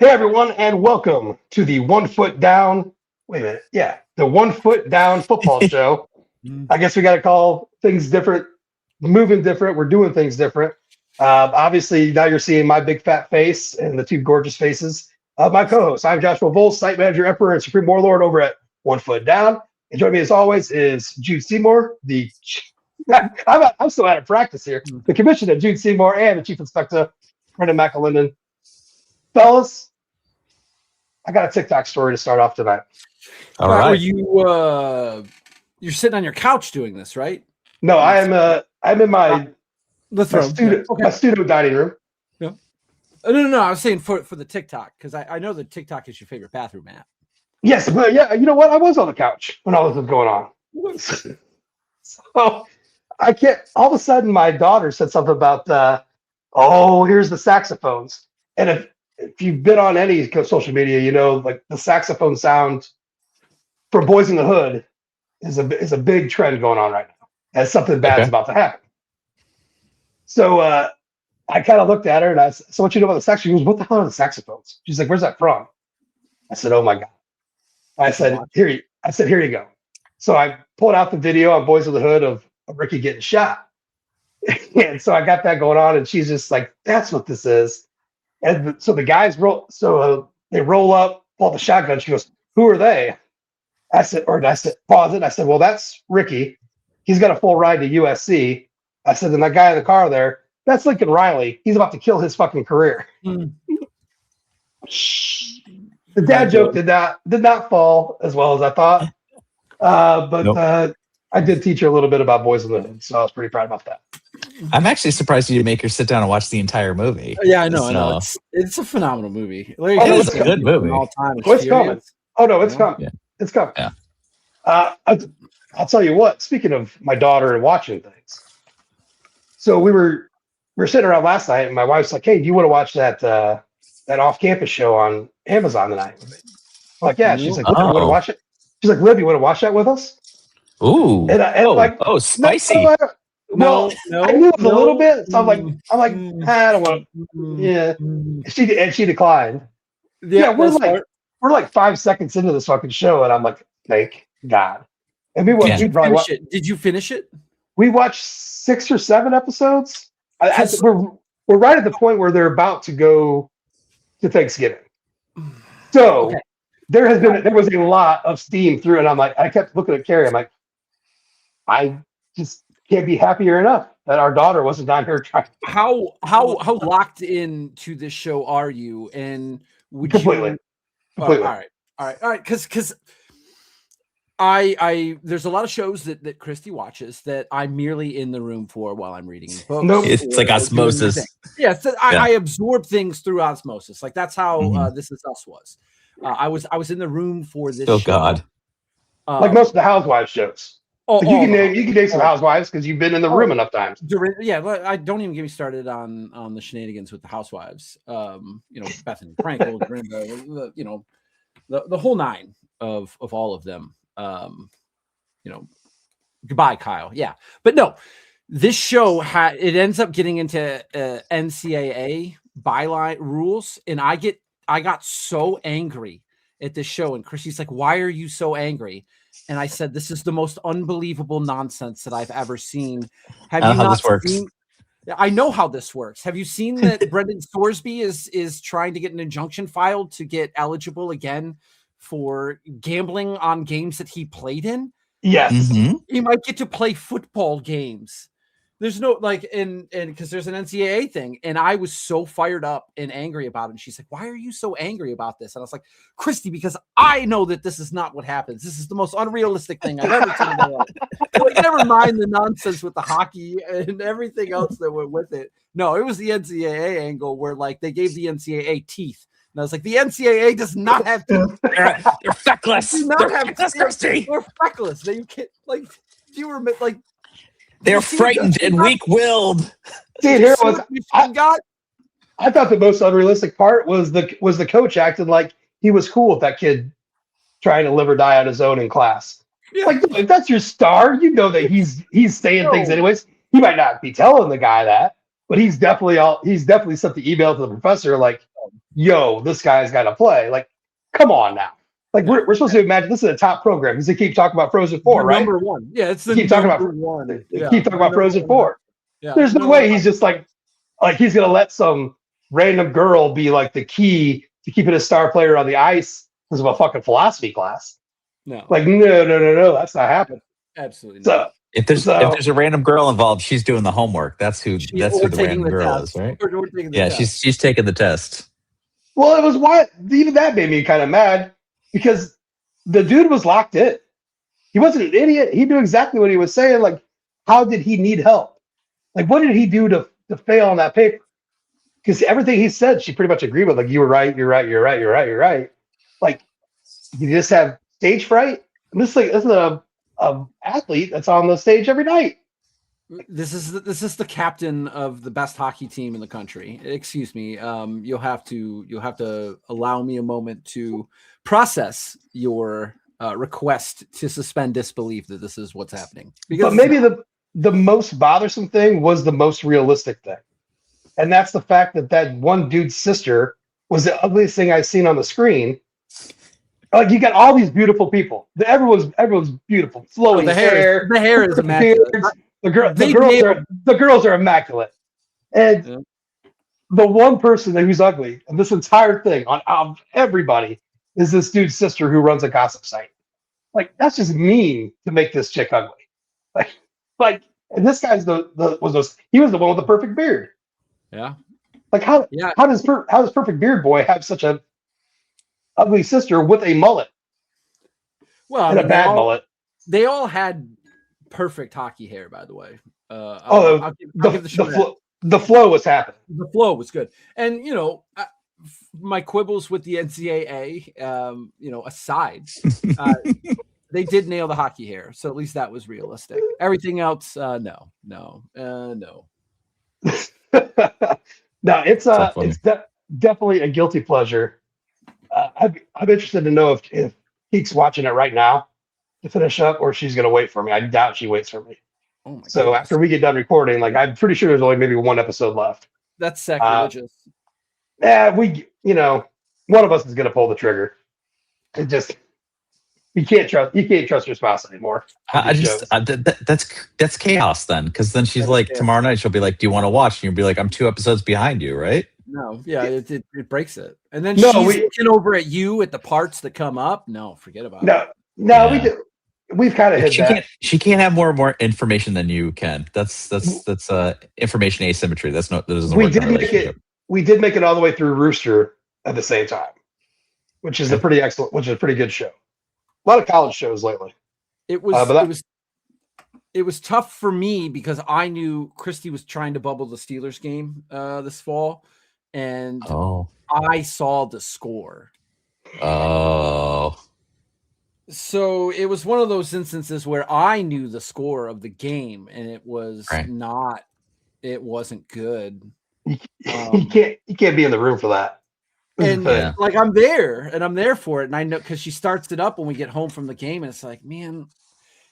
Hey everyone, and welcome to the 1 Foot Down. Wait a minute, yeah, the 1 Foot Down football show. I guess we got to call things different, moving different. We're doing things different. Obviously, now you're seeing my big fat face and the two gorgeous faces of my co-host. I'm Joshua Volz, site manager, emperor, and supreme warlord over at 1 Foot Down. And joining me as always is Jude Seymour, I'm still out of practice here. The commissioner, Jude Seymour, and the chief inspector, Brendan McAlinden. Fellas, I got a TikTok story to start off tonight. All right. You're sitting on your couch doing this, right? No, I'm in my studio dining room. Yeah. No. I was saying for the TikTok, because I know that TikTok is your favorite bathroom app. Yes, but yeah, you know what? I was on the couch when all this was going on. So I can't. All of a sudden, my daughter said something about, here's the saxophones. And if you've been on any social media, you know, like the saxophone sound for Boys in the Hood is a big trend going on right now, as something bad's about to happen. So I kind of looked at her and I said, "So what you know about the sax?" She goes, "What the hell are the saxophones?" She's like, "Where's that from?" I said, "Oh my God." I said, here you go. So I pulled out the video on Boys in the Hood of Ricky getting shot. And so I got that going on, and she's just like, "That's what this is." And so the guys they roll up, pull the shotgun. She goes, "Who are they?" I said, pause it. I said, "Well, that's Ricky. He's got a full ride to USC." I said, "And that guy in the car there, that's Lincoln Riley. He's about to kill his fucking career." The dad joke did not fall as well as I thought. But I did teach her a little bit about Boys in the Hood, so I was pretty proud about that. I'm actually surprised you didn't make her sit down and watch the entire movie. Yeah, I know. It's a phenomenal movie. It's a good movie. All time. It's coming. Oh no, it's coming. Yeah. It's coming. Yeah. I'll tell you what. Speaking of my daughter and watching things, so we were sitting around last night, and my wife's like, "Hey, do you want to watch that off-campus show on Amazon tonight?" I'm like, "Yeah." She's like, "You want to watch it?" She's like, "Liv, you want to watch that with us?" Ooh. Spicy. No, I knew it was a little bit, so I'm like, I don't want to. Yeah, she declined. Yeah, we're like 5 seconds into this fucking show, and I'm like, thank God. And we watched. Did you finish it? We watched 6 or 7 episodes. We're right at the point where they're about to go to Thanksgiving. So there was a lot of steam through, and I'm like, I kept looking at Carrie. I'm like, I just can't be happier enough that our daughter wasn't down here trying. How locked into this show are you? And would completely. All right. Because I there's a lot of shows that Christy watches that I'm merely in the room for while I'm reading books. Nope. It's like osmosis. I absorb things through osmosis. Like that's how This Is Us was. I was in the room for this. Oh show. God! Like most of the Housewives shows. You can name some Housewives because you've been in the room enough times. I don't even get me started on the shenanigans with the Housewives. Bethany Frankel, Dorinda, the whole nine of all of them. Goodbye, Kyle. Yeah, but no, this show it ends up getting into NCAA byline rules, and I got so angry at this show, and Chrissy's like, "Why are you so angry?" And I said, "This is the most unbelievable nonsense that I've ever seen." Have you not seen? I know how this works. Have you seen that Brendan Thorsby is trying to get an injunction filed to get eligible again for gambling on games that he played in? Yes. He might get to play football games. There's no and because there's an NCAA thing, and I was so fired up and angry about it. And she's like, "Why are you so angry about this?" And I was like, "Christy, because I know that this is not what happens. This is the most unrealistic thing I've ever seen in my life." Never mind the nonsense with the hockey and everything else that went with it. No, it was the NCAA angle where they gave the NCAA teeth. And I was like, the NCAA does not have teeth. They're feckless. They're feckless. They can't you were like. They're frightened and weak-willed. See, here was I thought the most unrealistic part was the coach acting like he was cool with that kid trying to live or die on his own in class. Yeah. Like, if that's your star, you know that he's saying things anyways. He might not be telling the guy that, but he's definitely sent the email to the professor like, yo, this guy's got to play. Like, come on now. Like, we're supposed to imagine this is a top program because they keep talking about Frozen 4, right? Number one. Yeah, it's the keep talking about one. Yeah, keep talking about Frozen 4. Yeah, There's no way he's just like he's gonna let some random girl be like the key to keeping a star player on the ice because of a fucking philosophy class. No. Like, no, that's not happening. Absolutely not. So if there's a random girl involved, she's doing the homework. That's who the random girl is, right? Yeah, she's taking the test. Well, it was why even that made me kind of mad because the dude was locked in. He wasn't an idiot. He knew exactly what he was saying. Like, how did he need help? Like, what did he do to fail on that paper? Because everything he said, she pretty much agreed with. Like, you were right, you're right, you're right, you're right, you're right. Like, you just have stage fright. And this is a athlete that's on the stage every night. This is the captain of the best hockey team in the country. Excuse me. You'll have to allow me a moment to process your request to suspend disbelief that this is what's happening. But maybe the most bothersome thing was the most realistic thing. And that's the fact that one dude's sister was the ugliest thing I've seen on the screen. Like, you got all these beautiful people. Everyone's beautiful. Flowing hair. The hair is immaculate. The girls are immaculate. And the one person who's ugly in this entire thing on everybody is this dude's sister who runs a gossip site. Like, that's just mean to make this chick ugly. Like, and this guy's he was the one with the perfect beard. Yeah. Like, how does perfect beard boy have such a ugly sister with a mullet? Well, and a bad mullet. They all had perfect hockey hair, by the way. The flow was happening. The flow was good, and my quibbles with the NCAA, aside, they did nail the hockey hair, so at least that was realistic. Everything else, no. No, it's definitely a guilty pleasure. I'm interested to know if Keek's watching it right now to finish up, or she's going to wait for me. I doubt she waits for me. Oh my so goodness. After we get done recording, like, I'm pretty sure there's only maybe one episode left. That's sacrilegious. One of us is going to pull the trigger. It just you can't trust your spouse anymore. That's chaos then, because then she's like, tomorrow night she'll be like, do you want to watch? And you'll be like, I'm 2 episodes behind you, right? No, yeah, it breaks it. And then she's looking over at you at the parts that come up. No, forget about it. No, we do. We've kind of hit that. She can't have more information than you can. That's information asymmetry. That doesn't work in a relationship. We did make it all the way through Rooster at the same time, which is a pretty good show. A lot of college shows lately. It was tough for me because I knew Christy was trying to bubble the Steelers game this fall, and I saw the score. Oh. So it was one of those instances where I knew the score of the game, and it was it wasn't good. You can't be in the room for that. And like, I'm there for it. And I know, because she starts it up when we get home from the game, and it's like, man,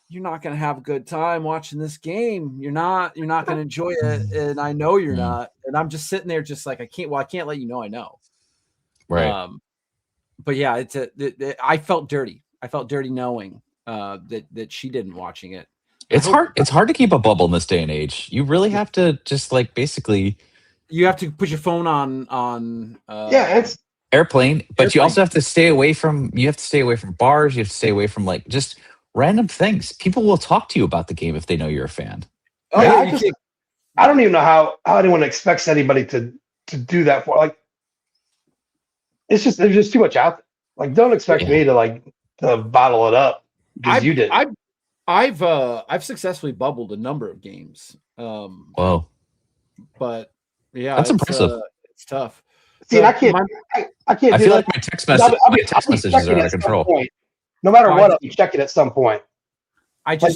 you're not going to have a good time watching this game. You're not going to enjoy it. And I know you're not. And I'm just sitting there just like, I can't let you know I know. Right. But yeah, I felt dirty. I felt dirty knowing that she didn't watching it. It's hard to keep a bubble in this day and age. You really have to just like basically. You have to put your phone on. It's airplane, but you also have to stay away from. You have to stay away from bars. You have to stay away from like just random things. People will talk to you about the game if they know you're a fan. I don't even know how anyone expects anybody to do that for. Like, there's just too much out there. Like, don't expect me to bottle it up because you did. I've successfully bubbled a number of games. Whoa. But yeah, that's impressive. It's tough. See, so I can't. I feel like my text messages are out of control. No matter what, I'll be checking at some point. I put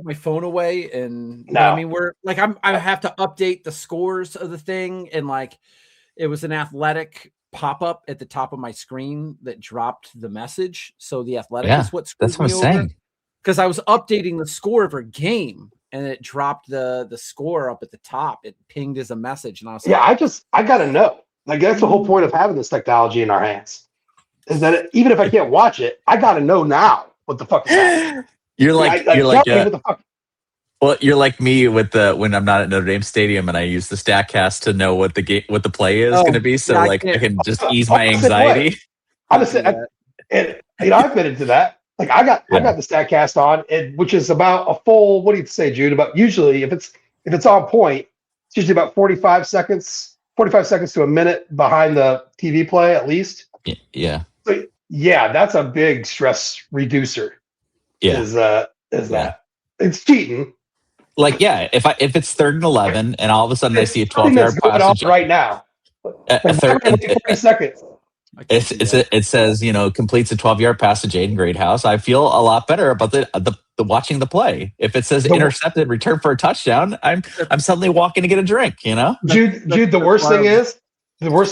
my phone away, and I mean, we're like, I have to update the scores of the thing, and like, it was an Athletic pop-up at the top of my screen that dropped the message. So the Athletic is what screwed me over, because I was updating the score of her game, and it dropped the score up at the top. It pinged as a message, and I was I gotta know. Like that's the whole point of having this technology in our hands. Is that even if I can't watch it, I gotta know now what the fuck is happening. You're like what the fuck. well, you're like me with when I'm not at Notre Dame Stadium and I use the Statcast to know what the play is going to be. So I can just ease my anxiety. And I've been into that. Like I got the Statcast on, which is about a full. What do you say, Jude? About usually if it's on point, it's usually about 45 seconds to a minute behind the TV play at least. Yeah. So, yeah, that's a big stress reducer. Yeah. Is that it's cheating. Like, yeah, if it's 3rd and 11 and all of a sudden I see a 12-yard pass right now. A third, 40 seconds. It says, completes a 12-yard pass to Jaden Greathouse. I feel a lot better about the watching the play. If it says intercepted, return for a touchdown, I'm suddenly walking to get a drink, Jude, the worst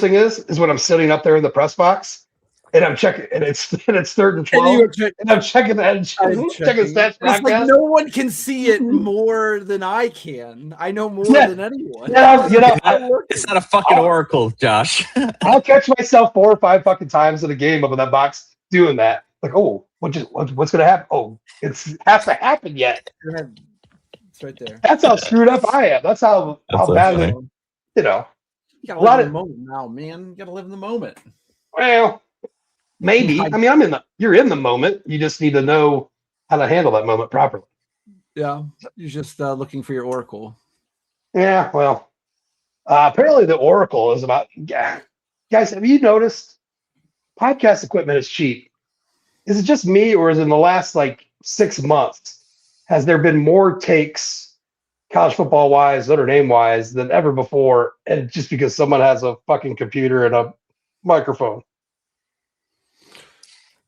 thing is when I'm sitting up there in the press box and I'm checking and it's 3rd and 12 and I'm checking stats. It's like no one can see it more than I can. I know more than anyone. It's not a fucking oracle, Josh. I'll catch myself 4 or 5 fucking times in a game up in that box doing that. Like, oh, what's gonna happen? Oh, it has to happen yet. It's right there. That's how screwed up I am. That's how badly, You gotta live in the moment now, man. You gotta live in the moment. Well, maybe. I mean, you're in the moment. You just need to know how to handle that moment properly. Yeah, you're just looking for your oracle. Yeah, well, apparently the oracle is about. Yeah, guys, have you noticed podcast equipment is cheap? Is it just me, or is it in the last 6 months has there been more takes, college football wise, Notre Dame wise, than ever before? And just because someone has a fucking computer and a microphone.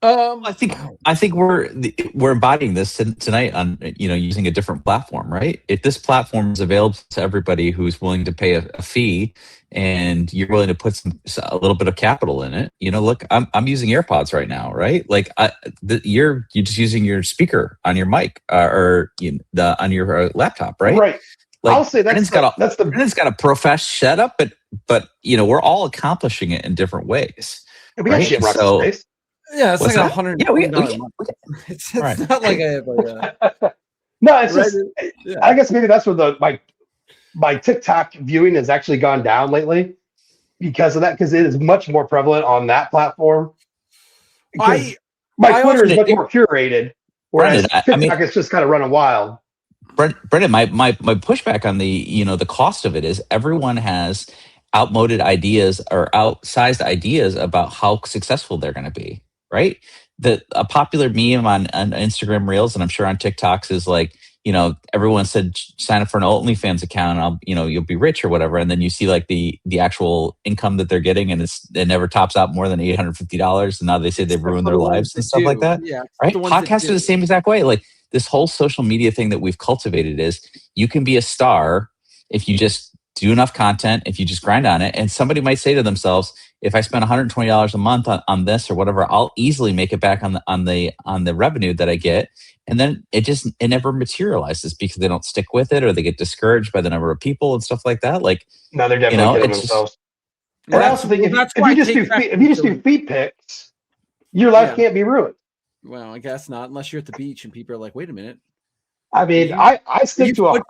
I think we're embodying this tonight on using a different platform, right? If this platform is available to everybody who's willing to pay a fee, and you're willing to put a little bit of capital in it, look, I'm using AirPods right now, right? Like you're just using your speaker on your mic or on your laptop, right? Right. Like, I'll say Brennan's got a professional setup, but we're all accomplishing it in different ways. We got Shamrocks space. Yeah, it's What's like that? $100. It's not like I have no, it's just. Yeah. I guess maybe that's where my TikTok viewing has actually gone down lately because of that. Because it is much more prevalent on that platform. My Twitter is much more curated, whereas TikTok is just kind of running wild. Brendan, my pushback on the cost of it is everyone has outmoded ideas or outsized ideas about how successful they're going to be. Right. A popular meme on Instagram Reels, and I'm sure on TikToks, is like, everyone said sign up for an OnlyFans account and you'll be rich or whatever. And then you see like the actual income that they're getting, and it never tops out more than $850. And now they say they've ruined their lives and stuff like that. Yeah. Right. Podcasts are the same exact way. Like this whole social media thing that we've cultivated is you can be a star if you just do enough content, if you just grind on it. And somebody might say to themselves, if I spend $120 a month on this or whatever, I'll easily make it back on the revenue that I get. And then it never materializes because they don't stick with it, or they get discouraged by the number of people and stuff like that. Like, no, they're definitely killing themselves. And I also think if you just do feet picks, your life can't be ruined. Well, I guess not, unless you're at the beach and people are like, wait a minute. I mean, I stick to a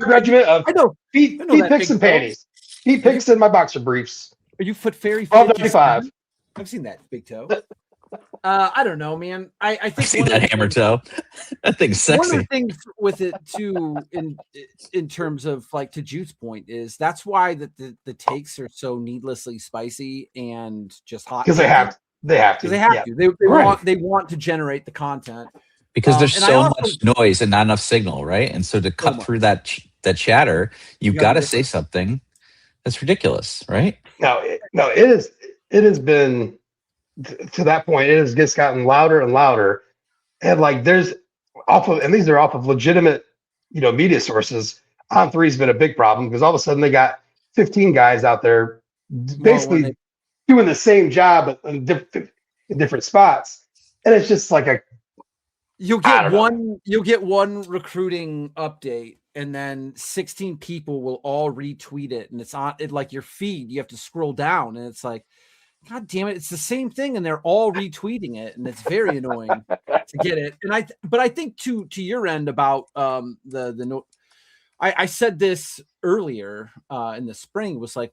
regiment of feet picks and panties. Feet picks in my boxer briefs. Are you foot fairy? 12.95. I've seen that big toe. I don't know, man. I think I've seen that hammer toe. That thing's sexy. One of the things with it too, in terms of to Jude's point, is that's why the takes are so needlessly spicy and just hot. Because they have to. They want to generate the content. Because there's so much noise and not enough signal, right? And so to cut through that chatter, you've got to say something that's ridiculous, right? No, it has been to that point. It has just gotten louder and louder, and these are off of legitimate, media sources. On3 has been a big problem because all of a sudden they got 15 guys out there basically doing the same job in different spots, and it's just like a. You'll get one recruiting update and then 16 people will all retweet it, and it's on it like your feed. You have to scroll down, and it's like, God damn it, it's the same thing, and they're all retweeting it, and it's very annoying to get it. And I think to your end about I said this earlier in the spring, was like,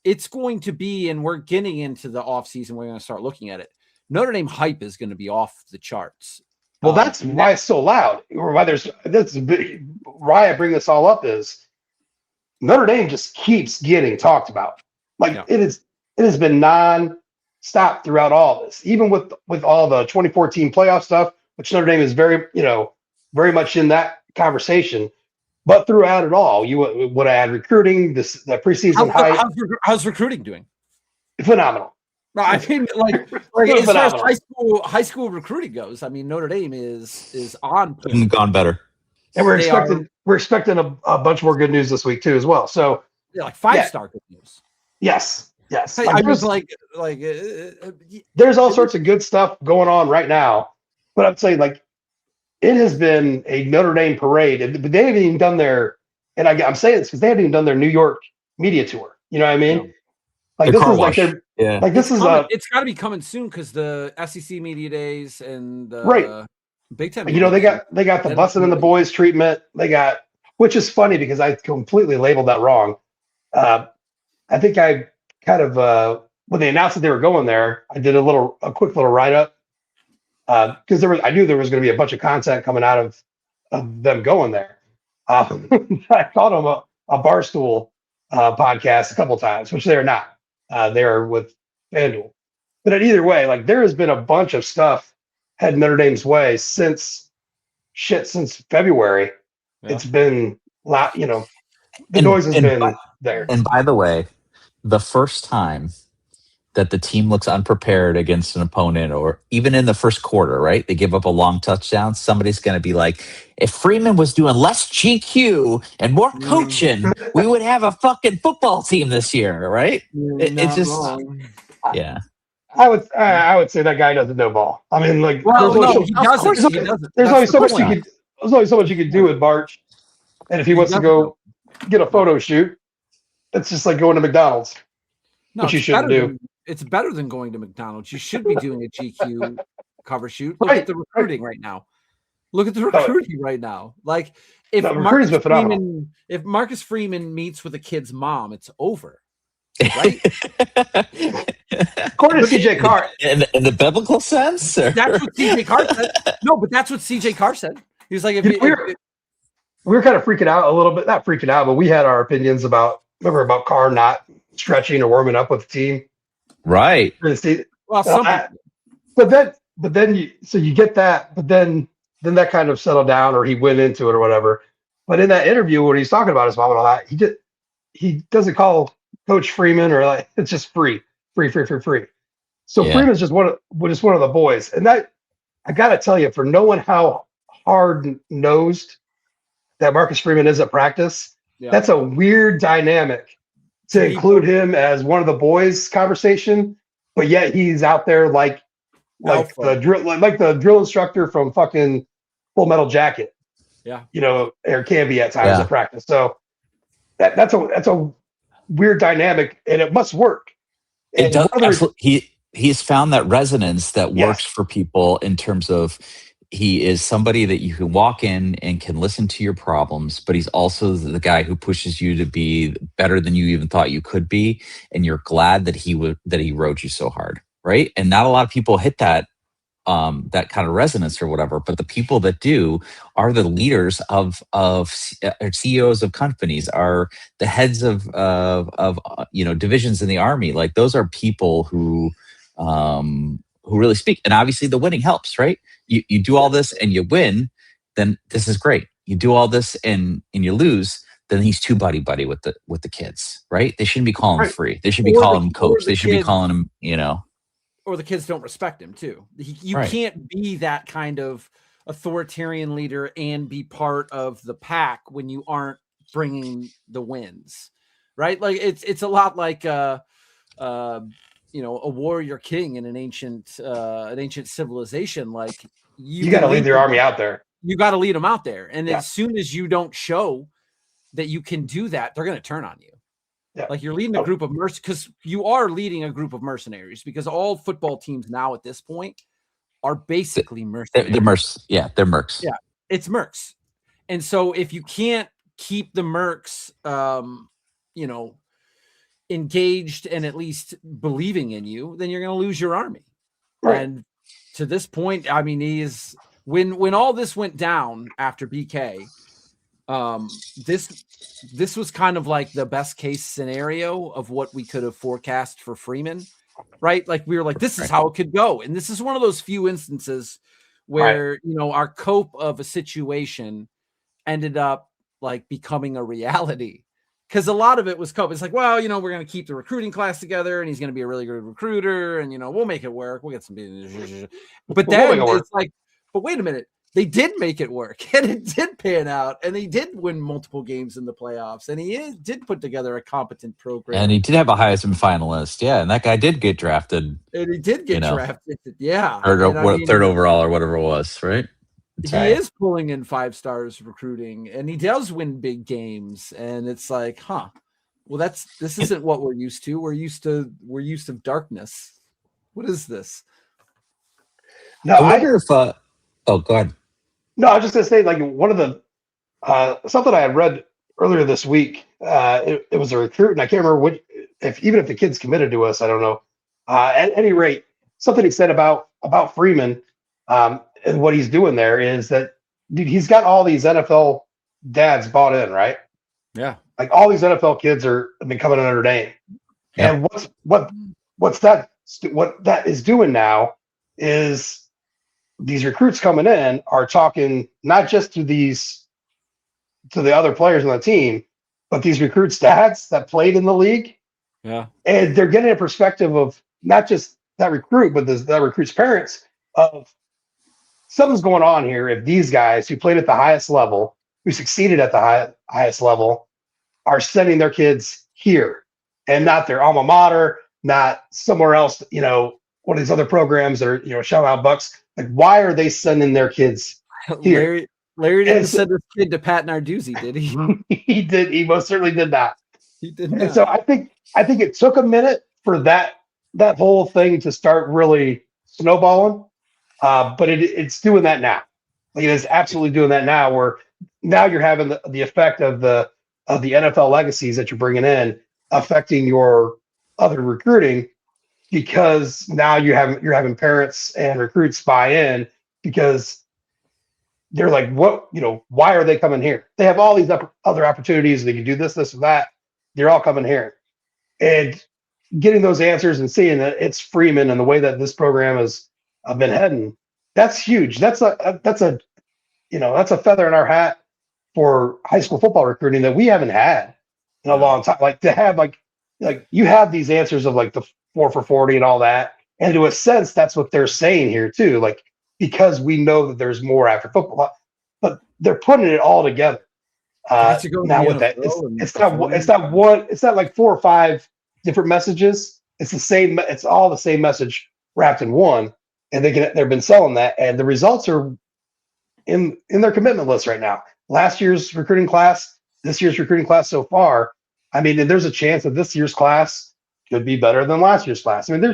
it's going to be, and we're getting into the off season, we're going to start looking at it. Notre Dame hype is going to be off the charts. Well, that's why it's so loud. Or why why I bring this all up is Notre Dame just keeps getting talked about. Like it has been non-stop throughout all this, even with all the 2014 playoff stuff, which Notre Dame is very much in that conversation. But throughout it all, you would add recruiting, the preseason hype. How's recruiting doing? Phenomenal. No, I mean, like as far as high school recruiting goes, I mean, Notre Dame is on point. Gone better. And we're expecting a bunch more good news this week too, as well. So like 5-star good news. Yes. I was there's all sorts of good stuff going on right now, but I'm saying like it has been a Notre Dame parade, and they haven't even done their. And I'm saying this because they haven't even done their New York media tour. You know what I mean? No. Like the this is wash. like their like this is it's got to be coming soon because the SEC media days and the right. Big Ten. They got the busing and the boys treatment. They got, which is funny because I completely labeled that wrong. I think I kind of when they announced that they were going there, I did a quick little write up because I knew there was going to be a bunch of content coming out of them going there. I called them a Barstool podcast a couple times, which they're not. They're with FanDuel. But either way, like there has been a bunch of stuff heading Notre Dame's way since February. Yeah. It's been the noise has been there. And by the way, the first time that the team looks unprepared against an opponent, or even in the first quarter, right? They give up a long touchdown. Somebody's going to be like, if Freeman was doing less GQ and more coaching, we would have a fucking football team this year, right? It's just, wrong. Yeah. I would say that guy doesn't know ball. I mean, like, there's only so much you can do with March, and if he wants to go get a photo shoot, it's just like going to McDonald's, which you shouldn't do. It's better than going to McDonald's. You should be doing a GQ cover shoot. Look at the recruiting right now. Look at the recruiting right now. Like if Marcus Freeman meets with a kid's mom, it's over. Right? According to CJ Carr. In the biblical sense? Or? That's what CJ Carr said. No, but that's what CJ Carr said. He was like, we were kind of freaking out a little bit. Not freaking out, but we had our opinions about Carr not stretching or warming up with the team. Right. Well, but then you get that, but then that kind of settled down, or he went into it or whatever. But in that interview, when he's talking about his mom and all that, he doesn't call Coach Freeman, or like it's just free. So yeah. Freeman's just one of the boys, and that I gotta tell you, for knowing how hard nosed that Marcus Freeman is at practice, that's a weird dynamic to include him as one of the boys conversation, but yet he's out there like the drill instructor from fucking Full Metal Jacket. Yeah. Or can be at times at practice. So that's a weird dynamic, and it must work. It does. Absolutely. He's found that resonance that works for people in terms of he is somebody that you can walk in and can listen to your problems, but he's also the guy who pushes you to be better than you even thought you could be. And you're glad that he rode you so hard. Right. And not a lot of people hit that kind of resonance or whatever, but the people that do are the leaders of CEOs of companies, are the heads of divisions in the Army. Like those are people who really speak. And obviously the winning helps, right? You do all this and you win, then this is great. You do all this and you lose, then he's too buddy with the kids, right? They shouldn't be calling him free. They should be calling him coach. They should be calling him, or the kids don't respect him too. You can't be that kind of authoritarian leader and be part of the pack when you aren't bringing the wins, right? Like it's a lot like a warrior king in an ancient civilization. Like you got to lead your army out there. You got to lead them out there, and as soon as you don't show that you can do that, they're going to turn on you. Yeah. Like you're leading a group of because you are leading a group of mercenaries, because all football teams now at this point are basically mercenaries. They're mercs. Yeah, they're mercs. Yeah, it's mercs. And so if you can't keep the mercs, engaged and at least believing in you, then you're going to lose your army. Right. And to this point, I mean, he is when all this went down after BK, this was kind of like the best case scenario of what we could have forecast for Freeman, right? Like we were like, this is how it could go. And this is one of those few instances where, our cope of a situation ended up like becoming a reality. Because a lot of it was cope. It's like, well, we're going to keep the recruiting class together and he's going to be a really good recruiter and, we'll make it work. We'll get some. But then it's like, but wait a minute. They did make it work, and it did pan out, and they did win multiple games in the playoffs, and he did put together a competent program. And he did have a Heisman finalist, yeah, and that guy did get drafted. And he did get drafted, yeah. Third overall or whatever it was, right? He is pulling in 5 stars recruiting, and he does win big games, and it's like, well, this isn't what we're used to. We're used to darkness. What is this? No, I wonder if. Oh, go ahead. No, I was just gonna say, like, one of the something I had read earlier this week. It was a recruit, and I can't remember which. Even if the kid's committed to us, I don't know. At any rate, something he said about Freeman and what he's doing there is that, dude, he's got all these NFL dads bought in, right? Yeah, like all these NFL kids have been coming to Notre Dame, and what that is doing now is these recruits coming in are talking not just to the other players on the team, but these recruits' dads that played in the league. Yeah. And they're getting a perspective of not just that recruit, but that recruit's parents of something's going on here. If these guys who played at the highest level, who succeeded at the highest level, are sending their kids here and not their alma mater, not somewhere else, one of these other programs that are, shout out Bucks. Like, why are they sending their kids here? Larry didn't send his kid to Pat Narduzzi, did he? He did. He most certainly did not. He did not. And so I think it took a minute for that whole thing to start really snowballing, but it's doing that now. Like, it is absolutely doing that now. Where now you're having the effect of the NFL legacies that you're bringing in affecting your other recruiting. Because now you're having parents and recruits buy in because they're like, what, why are they coming here? They have all these other opportunities. They can do this, and that. They're all coming here, and getting those answers and seeing that it's Freeman and the way that this program has been heading. That's huge. That's a feather in our hat for high school football recruiting that we haven't had in a long time. Like, to have like you have these answers of like the 4 for 40 and all that. And to a sense, that's what they're saying here too. Like, because we know that there's more after football, but they're putting it all together. Now with that, it's not like 4 or 5 different messages. It's all the same message wrapped in one. And they've been selling that. And the results are in their commitment list right now. Last year's recruiting class, this year's recruiting class so far. I mean, and there's a chance that this year's class could be better than last year's class. I mean,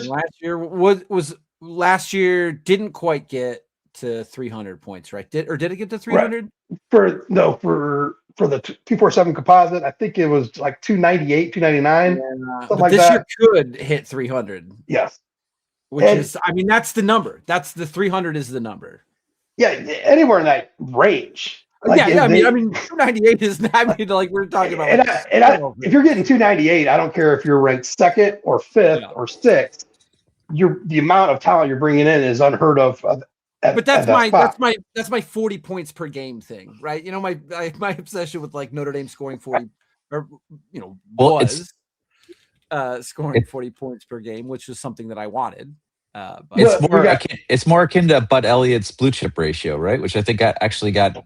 last year didn't quite get to 300 points, right? Did it get to 300? Right. For the 247 composite, I think it was like 298, 299. But this year could hit 300. Yes. That's the number. That's the 300 is the number. Yeah, anywhere in that range. Like, 298 is not. Like we're talking about. If you're getting 298, I don't care if you're ranked 2nd or 5th or 6th. The amount of talent you're bringing in is unheard of. But that's my 40 points per game thing, right? My obsession with like Notre Dame scoring 40, or scoring 40 points per game, which was something that I wanted. It's more akin to Bud Elliott's blue chip ratio, right? Which I think actually got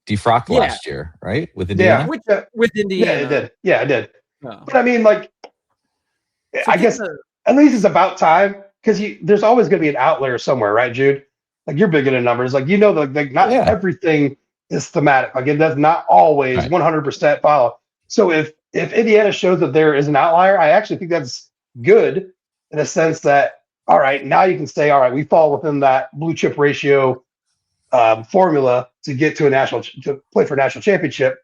defrocked last year, right? With Indiana. With Indiana, it did. But I mean, like, I guess at least it's about time, because there's always going to be an outlier somewhere, right, Jude? Like, you're big into numbers, like, not everything is thematic. Like it does not always 100% follow. So if Indiana shows that there is an outlier, I actually think that's good in a sense that, all right, now you can say, all right, we fall within that blue chip ratio formula to get to to play for a national championship.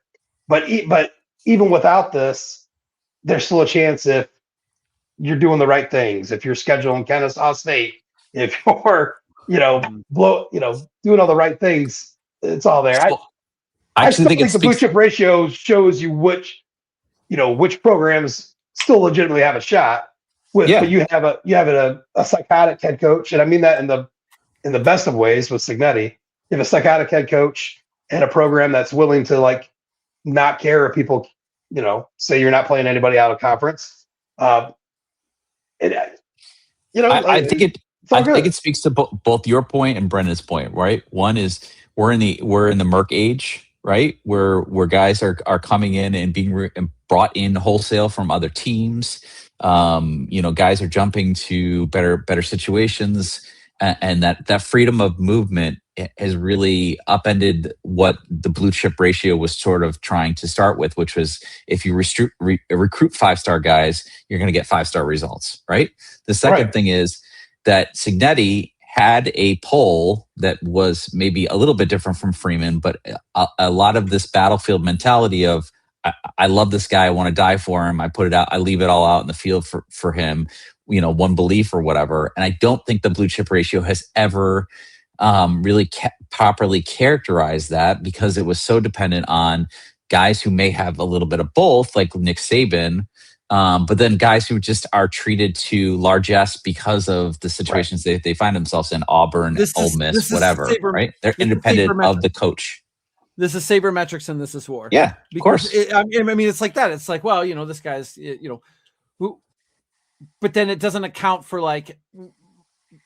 But even without this, there's still a chance if you're doing the right things, if you're scheduling Kennesaw State, if you're, doing all the right things, it's all there. I still think the blue chip ratio shows you which programs still legitimately have a shot with, but you have a psychotic head coach. And I mean that in the best of ways with Cignetti. You have a psychotic head coach and a program that's willing to like not care if people, say you're not playing anybody out of conference. I think it speaks to both your point and Brendan's point, right? One is we're in the Merc age, right? Where guys are coming in and being brought in wholesale from other teams. Guys are jumping to better situations, and that freedom of movement has really upended what the blue chip ratio was sort of trying to start with, which was if you recruit 5-star guys, you're going to get 5-star results, right? The second thing is that Cignetti had a poll that was maybe a little bit different from Freeman, but a lot of this battlefield mentality of, I love this guy, I want to die for him, I put it out, I leave it all out in the field for him, one belief or whatever. And I don't think the blue chip ratio has ever really properly characterized that, because it was so dependent on guys who may have a little bit of both, like Nick Saban, but then guys who just are treated to largesse because of the situations they find themselves in, Auburn, Ole Miss, whatever, right? They're independent of the coach. This is sabermetrics and this is war. Yeah, of course. I mean, it's like that. It's like, well, this guy's, who, but then it doesn't account for like,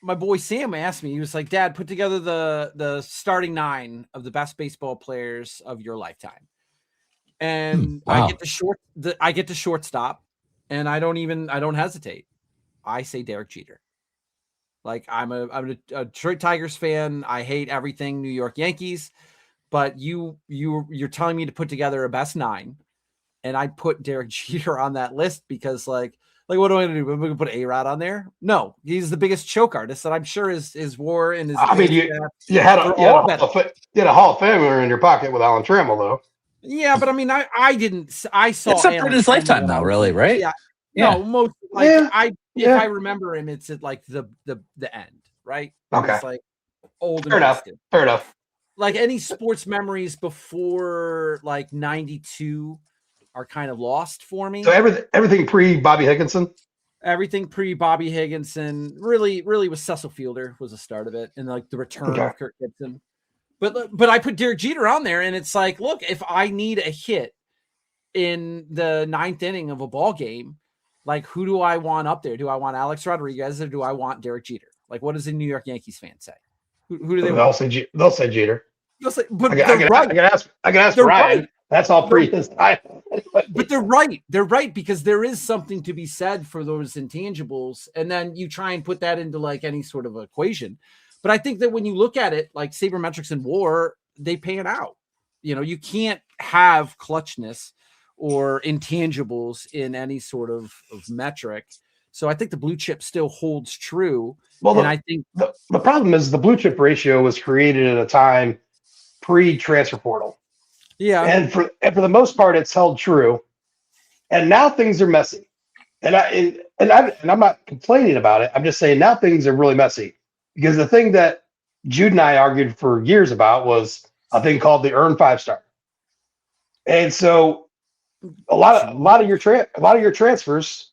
my boy Sam asked me, he was like, Dad, put together the starting 9 of the best baseball players of your lifetime. And wow. I get the shortstop, and I don't hesitate. I say Derek Jeter. Like I'm a Detroit Tigers fan. I hate everything New York Yankees, but you're telling me to put together a best 9, and I put Derek Jeter on that list because like what do I do? We're going to put A-Rod on there? No, he's the biggest choke artist that I'm sure is WAR and his. I mean, you had a Hall of Famer in your pocket with Alan Trammell, though. Yeah, but I mean, I saw it's up in his lifetime now, really, right? Yeah. No, most if I remember him, it's at like the end, right? Okay. It's like old. Fair enough. Like any sports memories before like 92 are kind of lost for me. So everything pre Bobby Higginson. Everything pre Bobby Higginson really was Cecil Fielder was the start of it, and like the return of Kirk Gibson. But I put Derek Jeter on there, and it's like, look, if I need a hit in the 9th inning of a ball game, like who do I want up there? Do I want Alex Rodriguez or do I want Derek Jeter? Like, what does the New York Yankees fan say? Who do they? They'll say Jeter. But I can ask Ryan. Right. That's all pre his time. But they're right. They're right, because there is something to be said for those intangibles, and then you try and put that into like any sort of equation. But I think that when you look at it, like sabermetrics and WAR, they pan out. You can't have clutchness or intangibles in any sort of metric. So I think the blue chip still holds true. Well, and I think the problem is the blue chip ratio was created at a time pre-transfer portal. Yeah. And for the most part, it's held true. And now things are messy. And I'm not complaining about it. I'm just saying now things are really messy. Because the thing that Jude and I argued for years about was a thing called the earned 5-star. And so a lot of your transfers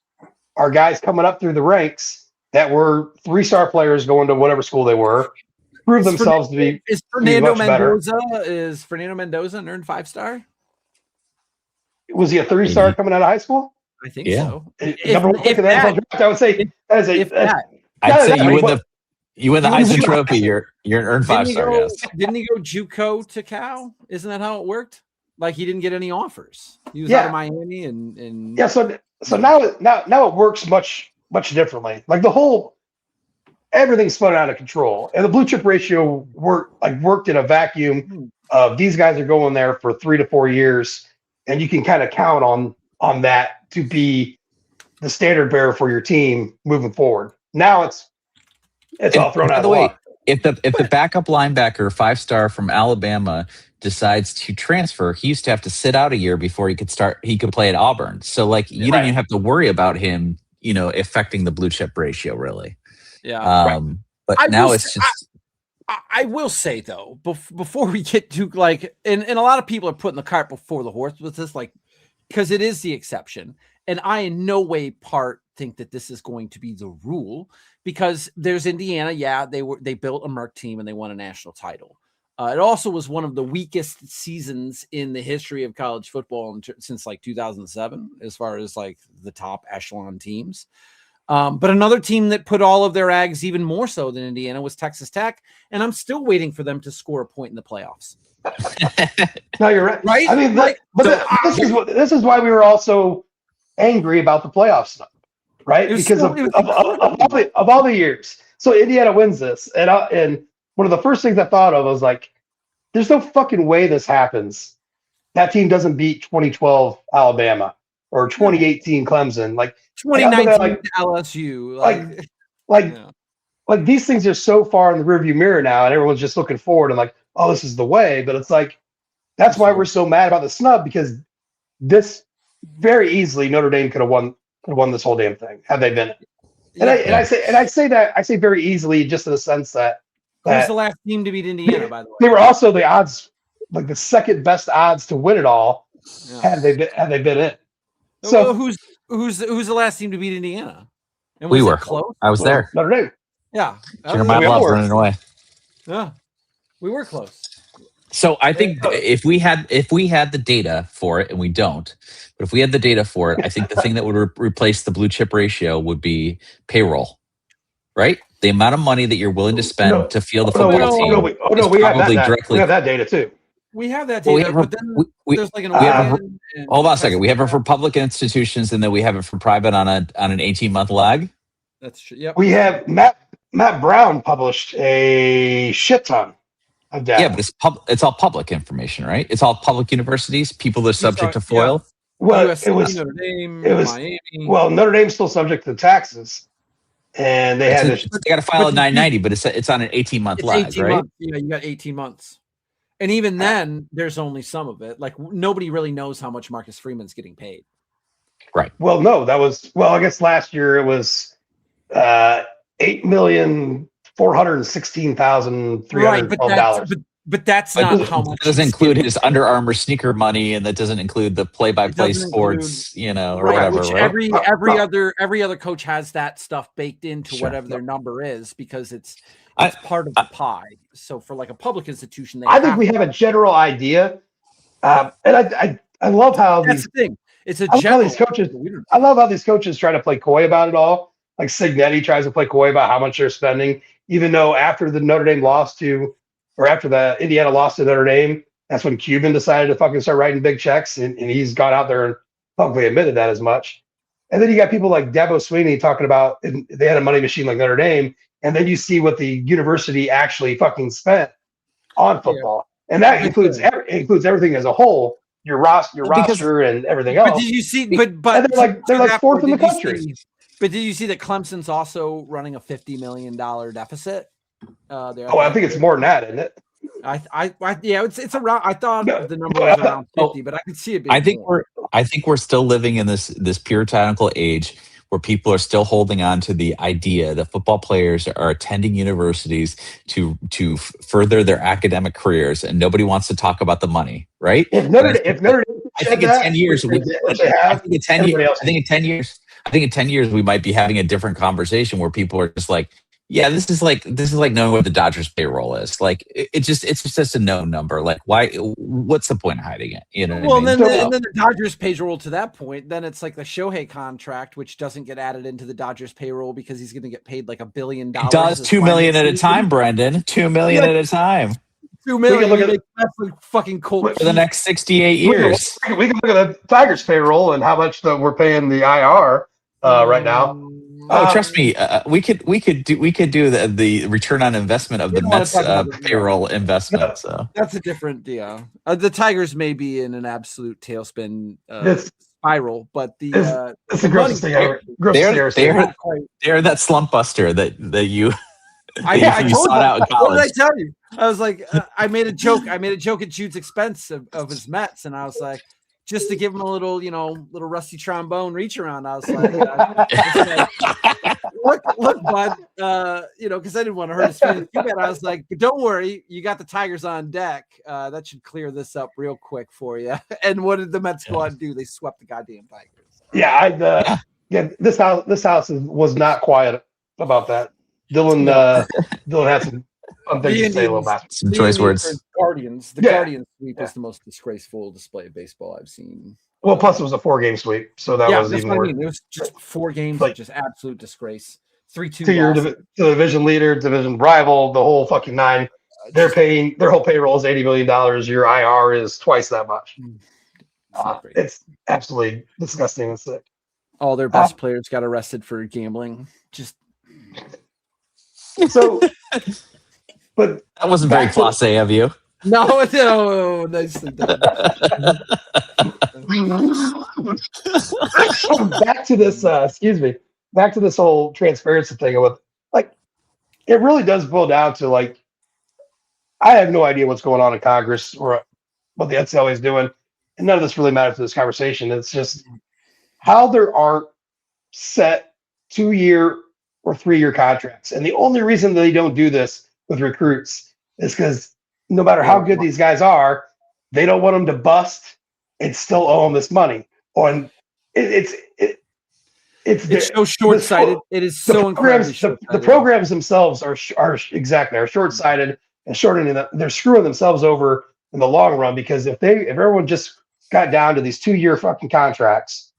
are guys coming up through the ranks that were 3-star players going to whatever school they were, prove themselves to be Fernando Mendoza better. Is Fernando Mendoza an earned 5-star? Was he a 3-star coming out of high school? I think so. Number 1 pick of the NFL draft, I would say I'd say you win the Heisman Trophy. You're an earned 5-star. Yes. Didn't he go JUCO to Cal? Isn't that how it worked? Like he didn't get any offers. He was out of Miami and So now it works much differently. Like everything's spun out of control, and the blue chip ratio worked in a vacuum of these guys are going there for 3 to 4 years, and you can kind of count on that to be the standard bearer for your team moving forward. Now it's all thrown out of the way. If the backup linebacker 5-star from Alabama decides to transfer, he used to have to sit out a year before he could play at Auburn. So like you didn't even have to worry about him, affecting the blue chip ratio really. Yeah. But now it's just. I will say though, before we get to and a lot of people are putting the cart before the horse with this, because it is the exception. And I in no way think that this is going to be the rule, because there's Indiana. Yeah, they built a Merc team and they won a national title. It also was one of the weakest seasons in the history of college football since 2007, as far as the top echelon teams. But another team that put all of their eggs even more so than Indiana was Texas Tech, and I'm still waiting for them to score a point in the playoffs. No, you're right. Right? I mean, this is why we were all so angry about the playoffs, right? Because of all the years. So Indiana wins this, and one of the first things I thought of was there's no fucking way this happens. That team doesn't beat 2012 Alabama or 2018 Clemson, 2019 LSU, these things are so far in the rearview mirror now, and everyone's just looking forward and oh, this is the way. But it's that's why we're so mad about the snub, because this very easily Notre Dame could have won this whole damn thing had they been. And I say very easily, just in the sense that who's the last team to beat Indiana, by the way? They were also the odds, the second best odds to win it all, had they been in. So who's the last team to beat Indiana? And we were close. I was there. Notre Dame. Yeah, Jeremiah Love running away. Yeah, we were close. So I think if we had the data for it, and we don't, but if we had the data for it, I think the thing that would replace the blue chip ratio would be payroll, right? The amount of money that you're willing to spend to field a football team. We have that data too. We have that data, but then there's an hold on a second. We have it for public institutions, and then we have it for private on an 18-month lag. That's true. Yep. We have Matt Brown published a shit ton of data. Yeah, but it's all public information, right? It's all public universities, people that are subject to FOIL. Yeah. Well, USC, it was Notre Dame, Miami. Well, Notre Dame's still subject to taxes, and they got to file a 990, but it's on an 18-month lag, 18 right? Months. Yeah, you got 18 months, and even then, there's only some of it. Nobody really knows how much Marcus Freeman's getting paid. Right. Well, no, I guess last year it was $8,416,312. But that's not how much. That doesn't include his Under Armour sneaker money, and that doesn't include the play-by-play sports, or whatever. Which right? every other coach has that stuff baked into whatever their number is, because it's part of the pie. So for a public institution, I think we have a general idea, and I love how that's the thing. It's a general. I love how these coaches try to play coy about it all. Like Signetti tries to play coy about how much they're spending, even though after the Indiana lost to Notre Dame, that's when Cuban decided to fucking start writing big checks, and he's gone out there and publicly admitted that as much. And then you got people like Dabo Swinney talking about they had a money machine like Notre Dame, and then you see what the university actually fucking spent on football, and that includes everything as a whole, your roster and everything else. But did you see? But they're like fourth in the country. But did you see that Clemson's also running a $50 million deficit? I think it's more than that, isn't it? It's around. I thought the number was around 50, but I could see it being more. I think we're still living in this puritanical age where people are still holding on to the idea that football players are attending universities to further their academic careers, and nobody wants to talk about the money, right? If Notre Dame, I think in 10 years, I think in 10 years we might be having a different conversation where people are just like, yeah, this is like knowing what the Dodgers payroll is. It's just a known number. Why? What's the point of hiding it? You know what I mean? And then the Dodgers payroll to that point. Then it's like the Shohei contract, which doesn't get added into the Dodgers payroll because he's going to get paid $1 billion. It does $2 million at a time, Brendan. $2 million at a time. $2 million. Look at fucking Colt for the next 68 years. We can look at the Tigers payroll and how much we're paying the IR right now. Oh, trust me, we could do the return on investment of the Mets payroll investment. So that's a different deal. The Tigers may be in an absolute tailspin spiral, but it's the grossest thing ever. They're that slump buster that you. I you told sought out in college. What did I tell you? I was like, I made a joke. I made a joke at Jude's expense of his Mets, and I was like, just to give him a little, little rusty trombone reach around. I was like, look, bud, because I didn't want to hurt his feelings too bad. I was like, don't worry, you got the Tigers on deck. That should clear this up real quick for you. And what did the Mets go on to do? They swept the goddamn Tigers. Yeah, this house was not quiet about that. Dylan had some things to say a little bit. Some choice words. The Guardians sweep is the most disgraceful display of baseball I've seen. Well, plus it was a 4-game sweep, so that was even more. It was just 4 games, just absolute disgrace. 3-2 to your division leader, division rival, the whole fucking nine. They're paying their whole payroll is $80 million. Your IR is twice that much. It's absolutely disgusting and sick. All their best players got arrested for gambling. But that wasn't very classe of you. No, nicely done. Back to this, back to this whole transparency thing with it really does boil down to I have no idea what's going on in Congress or what the NCAA is doing, and none of this really matters to this conversation. It's just how there aren't set 2-year or 3-year contracts. And the only reason they don't do this with recruits is because no matter how good these guys are, they don't want them to bust and still owe them this money. It's so short-sighted. It is so incredibly short-sighted. The programs themselves are short-sighted and they're screwing themselves over in the long run, because if everyone just got down to these 2-year fucking contracts,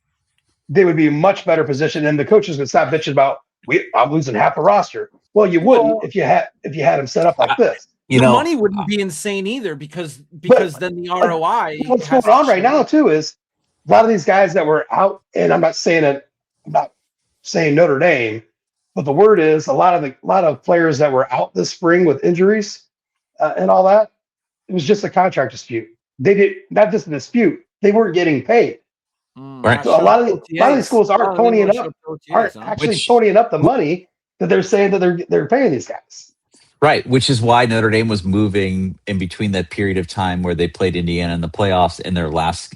they would be in much better position, and the coaches would stop bitching about I'm losing half the roster. Well, you wouldn't if you had them set up like this. The money wouldn't be insane either, because then the ROI. What's going on right now too is a lot of these guys that were out, and I'm not saying Notre Dame, but the word is a lot of players that were out this spring with injuries and all that. It was just a contract dispute. They did not just a dispute; they weren't getting paid. Right. So a lot of these schools aren't ponying up the money that they're saying that they're paying these guys. Right, which is why Notre Dame was moving in between that period of time where they played Indiana in the playoffs in their last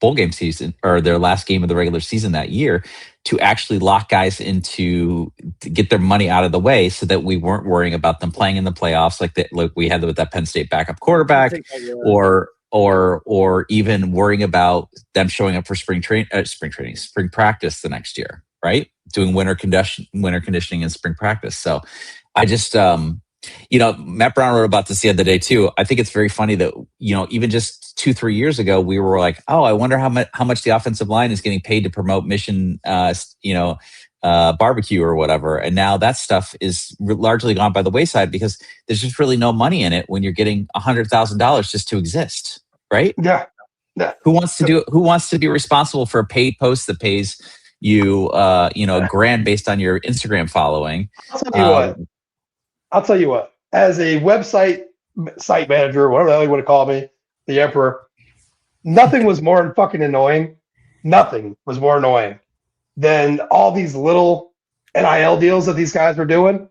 bowl game season, or their last game of the regular season that year, to actually lock guys to get their money out of the way, so that we weren't worrying about them playing in the playoffs like we had with that Penn State backup quarterback, or even worrying about them showing up for spring practice the next year, right? Doing winter conditioning and spring practice. So I just, Matt Brown wrote about this the other day too. I think it's very funny that, even just 2-3 years ago, we were like, oh, I wonder how much the offensive line is getting paid to promote Mission, barbecue or whatever. And now that stuff is largely gone by the wayside, because there's just really no money in it when you're getting $100,000 just to exist, right? Yeah. Who wants to be responsible for a paid post that pays you, $1,000 based on your Instagram following? I'll tell you what, as a site manager, whatever the hell you want to call me, the emperor, nothing was more fucking annoying. Nothing was more annoying than all these little NIL deals that these guys were doing,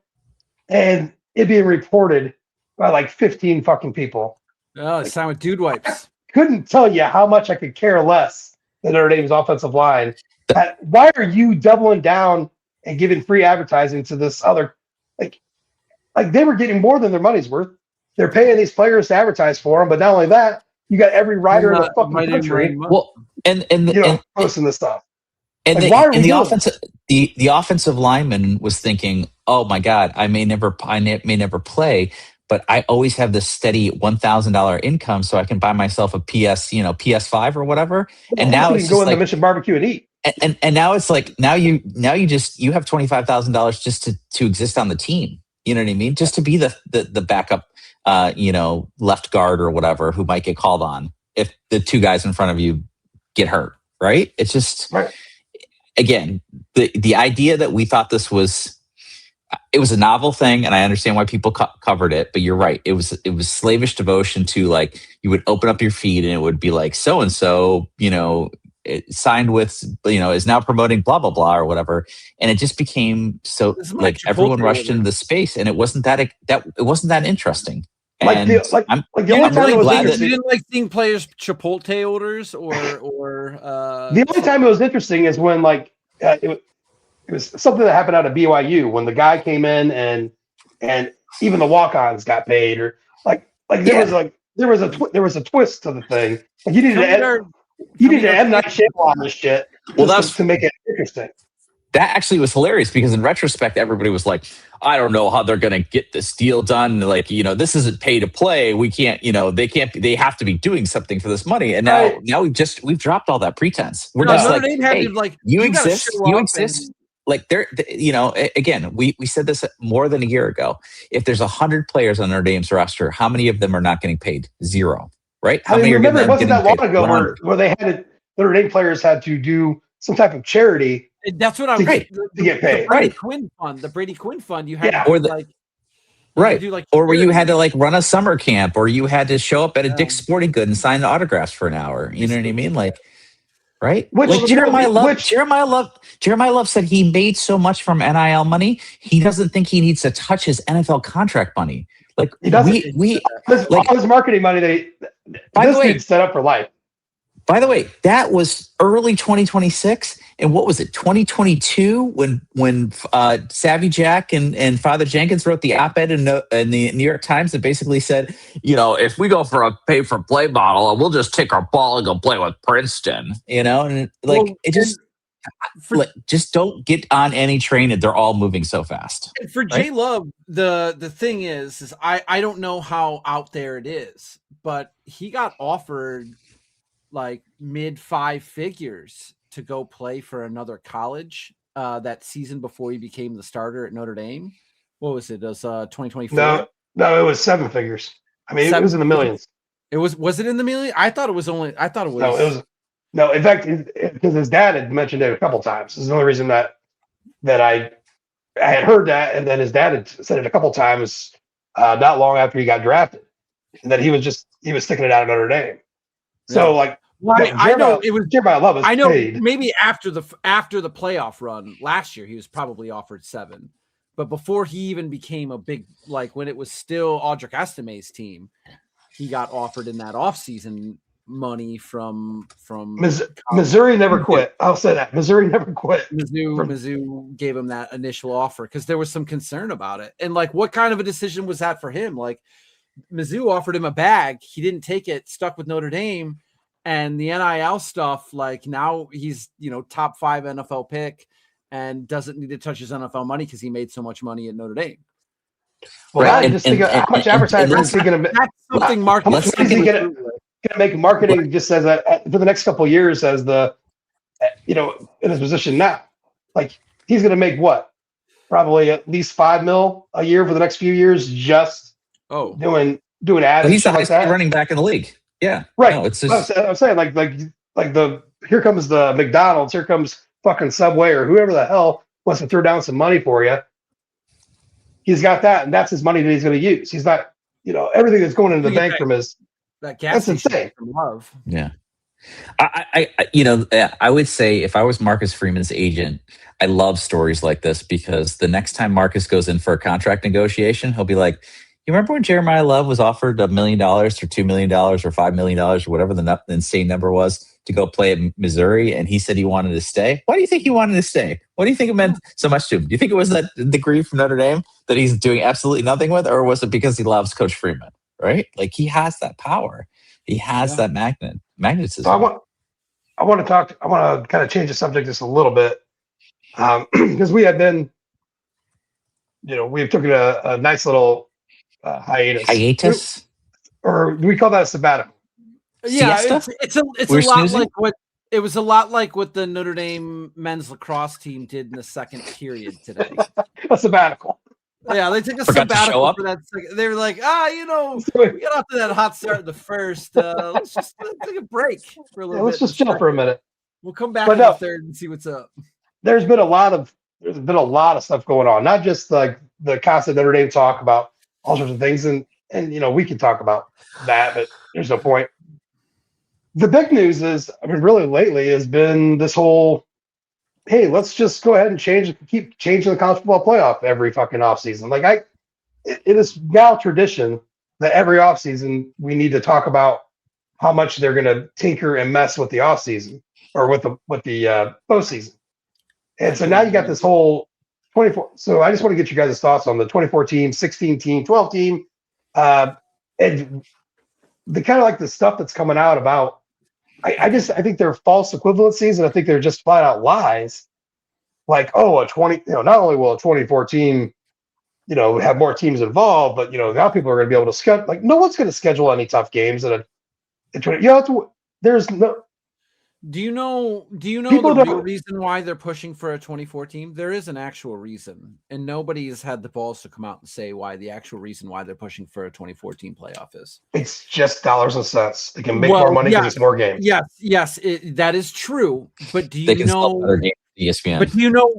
and it being reported by 15 fucking people. Oh, it's time with dude wipes. Couldn't tell you how much I could care less than Notre Dame's offensive line. Why are you doubling down and giving free advertising to this other? They were getting more than their money's worth. They're paying these players to advertise for them, but not only that, you got every writer in the fucking country. Well, and posting this stuff. And the offensive lineman was thinking, "Oh my God, I may never play, but I always have this steady $1,000 income, so I can buy myself a PS5 or whatever." And now it's go in the Mission Barbecue and eat. And now it's now you have $25,000 just to exist on the team. You know what I mean? Just to be the backup, left guard or whatever, who might get called on if the 2 guys in front of you get hurt. Right? It's just. Right. again, the idea that we thought this was, it was a novel thing, and I understand why people covered it. But you're right; it was slavish devotion to, like, you would open up your feed and it would be like, so and so, signed with, is now promoting blah blah blah or whatever, and it just became so, like, everyone rushed into the space, and it wasn't that interesting. And the only time it was interesting, you didn't like seeing players Chipotle orders or the only time it was interesting is when it was something that happened out of BYU when the guy came in and even the walk-ons got paid, or there was a twist to the thing. Like, you needed to M. Night Shyamalan this shit. Well, that's to make it interesting. That actually was hilarious because in retrospect, everybody was like, I don't know how they're going to get this deal done. Like, this isn't pay to play. We can't, they have to be doing something for this money. And now we've dropped all that pretense. We're just like, hey, you exist. Like, again, we said this more than a year ago. If there's 100 players on Notre Dame's roster, how many of them are not getting paid? 0, right? How many remember, are it wasn't that long ago 100? where they had Notre Dame players had to do some type of charity. That's what I was to get paid. The Brady Quinn fund. You had or where you had to run a summer camp, or you had to show up at a Dick's Sporting Good and sign autographs for an hour. You know what I mean? Like, right? Jeremiah Love said he made so much from NIL money, he doesn't think he needs to touch his NFL contract money. Like, he doesn't. All his marketing money dude's set up for life. By the way, that was early 2026, and what was it, 2022, when Savvy Jack and Father Jenkins wrote the op-ed in the New York Times that basically said, if we go for a pay-for-play model, we'll just take our ball and go play with Princeton, and just don't get on any train, and they're all moving so fast. And for J Love, the thing is I don't know how out there it is, but he got offered like mid 5 figures to go play for another college that season before he became the starter at Notre Dame. What was it? It was 2024. No, it was 7 figures. I mean, it was in the millions. Was it in the millions? I thought it was. No, it was. No, in fact, because his dad had mentioned it a couple times. This is the only reason that I had heard that, and then his dad had said it a couple times not long after he got drafted, and that he was sticking it out of Notre Dame. So I know it was Jeremiah Love. I know paid. Maybe after the playoff run last year, he was probably offered 7, but before he even became a big, when it was still Audric Estime's team, he got offered in that offseason money from Missouri never quit. I'll say that Missouri never quit. Mizzou gave him that initial offer because there was some concern about it, and what kind of a decision was that for him? Mizzou offered him a bag, he didn't take it, stuck with Notre Dame. And the NIL stuff, now he's, top 5 NFL pick and doesn't need to touch his NFL money because he made so much money at Notre Dame. Well, I just think how much advertising is he going to make? That's something marketing. Is he going to make marketing just as for the next couple of years as the, in his position now? He's going to make what? Probably at least $5 million a year for the next few years just doing ads. Well, he's the highest running back in the league. Yeah, right. No, it's just... I'm saying here comes the McDonald's, here comes fucking Subway or whoever the hell wants to throw down some money for you. He's got that, and that's his money that he's going to use. He's not, everything that's going into the bank from his. That's insane. From Love. Yeah, I would say if I was Marcus Freeman's agent, I love stories like this because the next time Marcus goes in for a contract negotiation, he'll be like, you remember when Jeremiah Love was offered $1 million or $2 million or $5 million or whatever the insane number was to go play at Missouri, and he said he wanted to stay? Why do you think he wanted to stay? What do you think it meant so much to him? Do you think it was that degree from Notre Dame that he's doing absolutely nothing with, or was it because he loves Coach Freeman? Right? He has that power. He has that magnetism. So I want to kind of change the subject just a little bit because we had been, we took a nice little hiatus, or do we call that a sabbatical? Yeah, it's a lot like what it was a lot like what the Notre Dame men's lacrosse team did in the second period today. A sabbatical. Yeah, they took a sabbatical for that second. They were like, we got off to that hot start in the first. Let's take a break for a little bit. Let's just chill for a minute. We'll come back in the third and see what's up. there's been a lot of stuff going on, not just like the constant Notre Dame talk about all sorts of things, and we can talk about that, but there's no point. The big news is, really lately has been this whole, hey, let's just go ahead and keep changing the college football playoff every fucking offseason. Like it is now tradition that every offseason we need to talk about how much they're going to tinker and mess with the offseason or with the postseason. And so now you got this whole 24. So I just want to get you guys' thoughts on the 24 team, 16 team, 12 team, and the kind of like the stuff that's coming out about. I think they're false equivalencies, and I think they're just flat out lies. Like, a 20, not only will a 24 team, have more teams involved, but now people are going to be able to schedule. Like, no one's going to schedule any tough games at a 20. There's no. Do you know People the don't- real reason why they're pushing for a 24 team? There is an actual reason, and nobody's had the balls to come out and say why the actual reason why they're pushing for a 24 team playoff is. It's just dollars and cents. They can make more money because it's more games. Yes, that is true. But do They you can sell know? better games to ESPN. But do you know?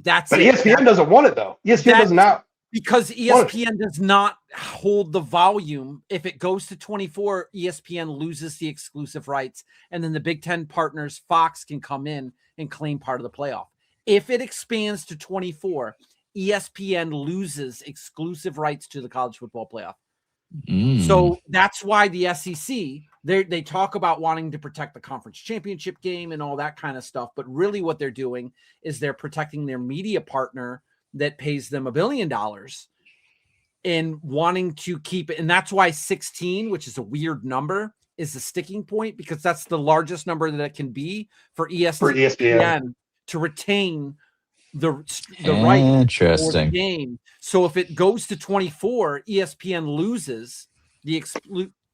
That's But it. ESPN doesn't want it though. ESPN does not. Because ESPN does not hold the volume. If it goes to 24, ESPN loses the exclusive rights. And then the Big Ten partners, Fox, can come in and claim part of the playoff. If it expands to 24, ESPN loses exclusive rights to the college football playoff. So that's why the SEC, they talk about wanting to protect the conference championship game and all that kind of stuff. But really what they're doing is they're protecting their media partner that pays them $1 billion and wanting to keep it. And that's why 16, which is a weird number, is the sticking point, because that's the largest number that it can be for ESPN to retain the right for the game. So if it goes to 24, ESPN loses the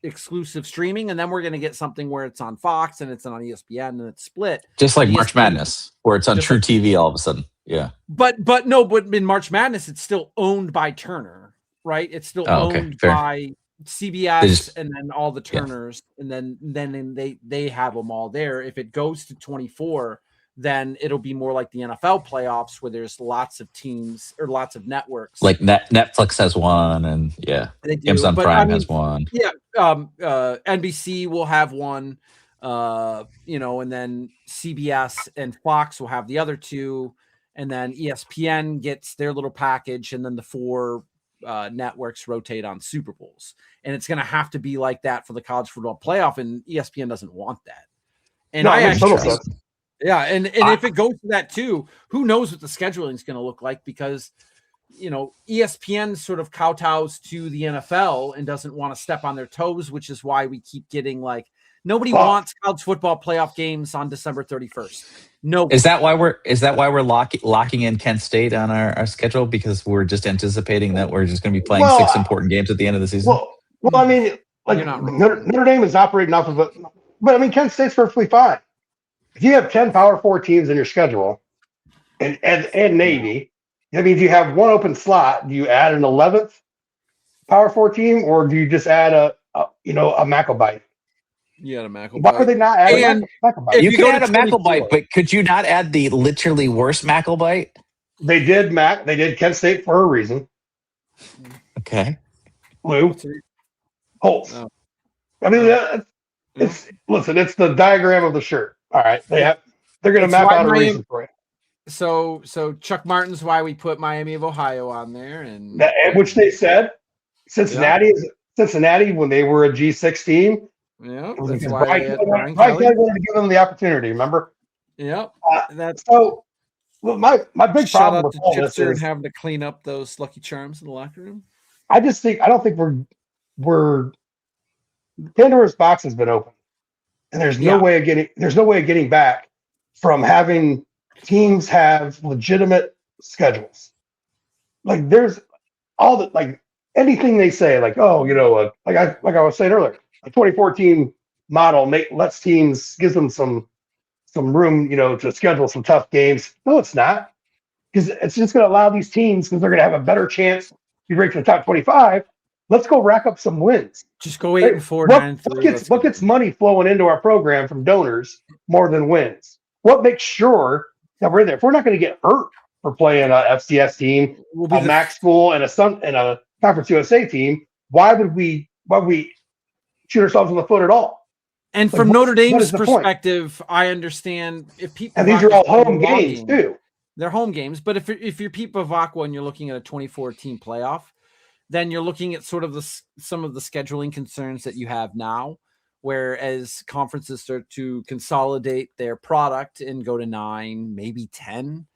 exclusive streaming, and then we're going to get something where it's on Fox and it's on ESPN and it's split. Just like March Madness, where it's on True TV all of a sudden. Yeah. But in March Madness, it's still owned by Turner, right? It's still owned by CBS and then all the Turners, and then they have them all there. If it goes to 24, then it'll be more like the NFL playoffs, where there's lots of teams or lots of networks. Like Netflix has one, and Amazon Prime has one. Yeah, NBC will have one, and then CBS and Fox will have the other two. And then ESPN gets their little package, and then the 4 networks rotate on Super Bowls. And it's going to have to be like that for the college football playoff, and ESPN doesn't want that. And if it goes to that too, who knows what the scheduling is going to look like, because ESPN sort of kowtows to the NFL and doesn't want to step on their toes, which is why we keep getting nobody wants college football playoff games on December 31st. No. Is that why we're locking in Kent State on our schedule, because we're just anticipating that we're just going to be playing 6 important games at the end of the season? Well, I mean, Notre Dame is operating off of it, but I mean, Kent State's perfectly fine. If you have 10 Power 4 teams in your schedule, and Navy, that means you have one open slot. Do you add an 11th Power 4 team, or do you just add a Macklebite? You had a Macklebite. Why are they not adding a Macklebite? You could add a Macklebite, but could you not add the literally worst Macklebite? They did Kent State for a reason. Okay. Lou Holtz. Oh. I mean, it's the diagram of the shirt. All right, they're going to map out a reason for it. So Chuck Martin's why we put Miami of Ohio on there, and which they said Cincinnati when they were a G16. Yeah, that's why Brian Kelly wanted to give them the opportunity. Remember? Yeah, that's so. Well, my big problem with all this is having to clean up those Lucky Charms in the locker room. I don't think we're Pandora's box has been open, and there's no way of getting back from having teams have legitimate schedules. Like there's all the anything they say, like I was saying earlier. A 2014 model gives them some room, to schedule some tough games. No, it's not, because it's just going to allow these teams, because they're going to have a better chance to break to the top 25. Let's go rack up some wins. Just go 8-4, 9-3. What gets money flowing into our program from donors more than wins? what makes sure that we're in there? If we're not going to get hurt for playing a FCS team, a MAC school, and a Conference USA team, why would we shoot ourselves in the foot at all? And from Notre Dame's perspective, I understand if people, and these are all home games too. They're home games, but if you're Pete Bavacqua and you're looking at a 24-team playoff, then you're looking at sort of some of the scheduling concerns that you have now, whereas conferences start to consolidate their product and go to 9, maybe 10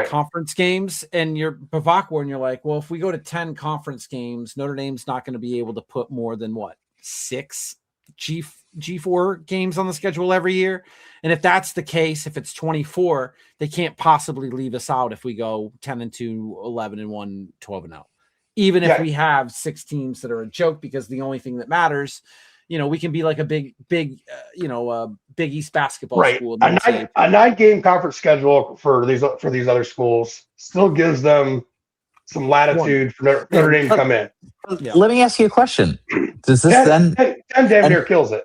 conference games, and you're Bavacqua and you're like, well, if we go to 10 conference games, Notre Dame's not going to be able to put more than 6 G4 games on the schedule every year. And if that's the case, if it's 24, they can't possibly leave us out if we go 10-2, 11-1, 12-0. Even if we have 6 teams that are a joke, because the only thing that matters, we can be like a big Big East basketball school. A 9-game conference schedule for these other schools still gives them some latitude for Notre Dame to come in. Yeah. Let me ask you a question. Does this 10 damn near kills it?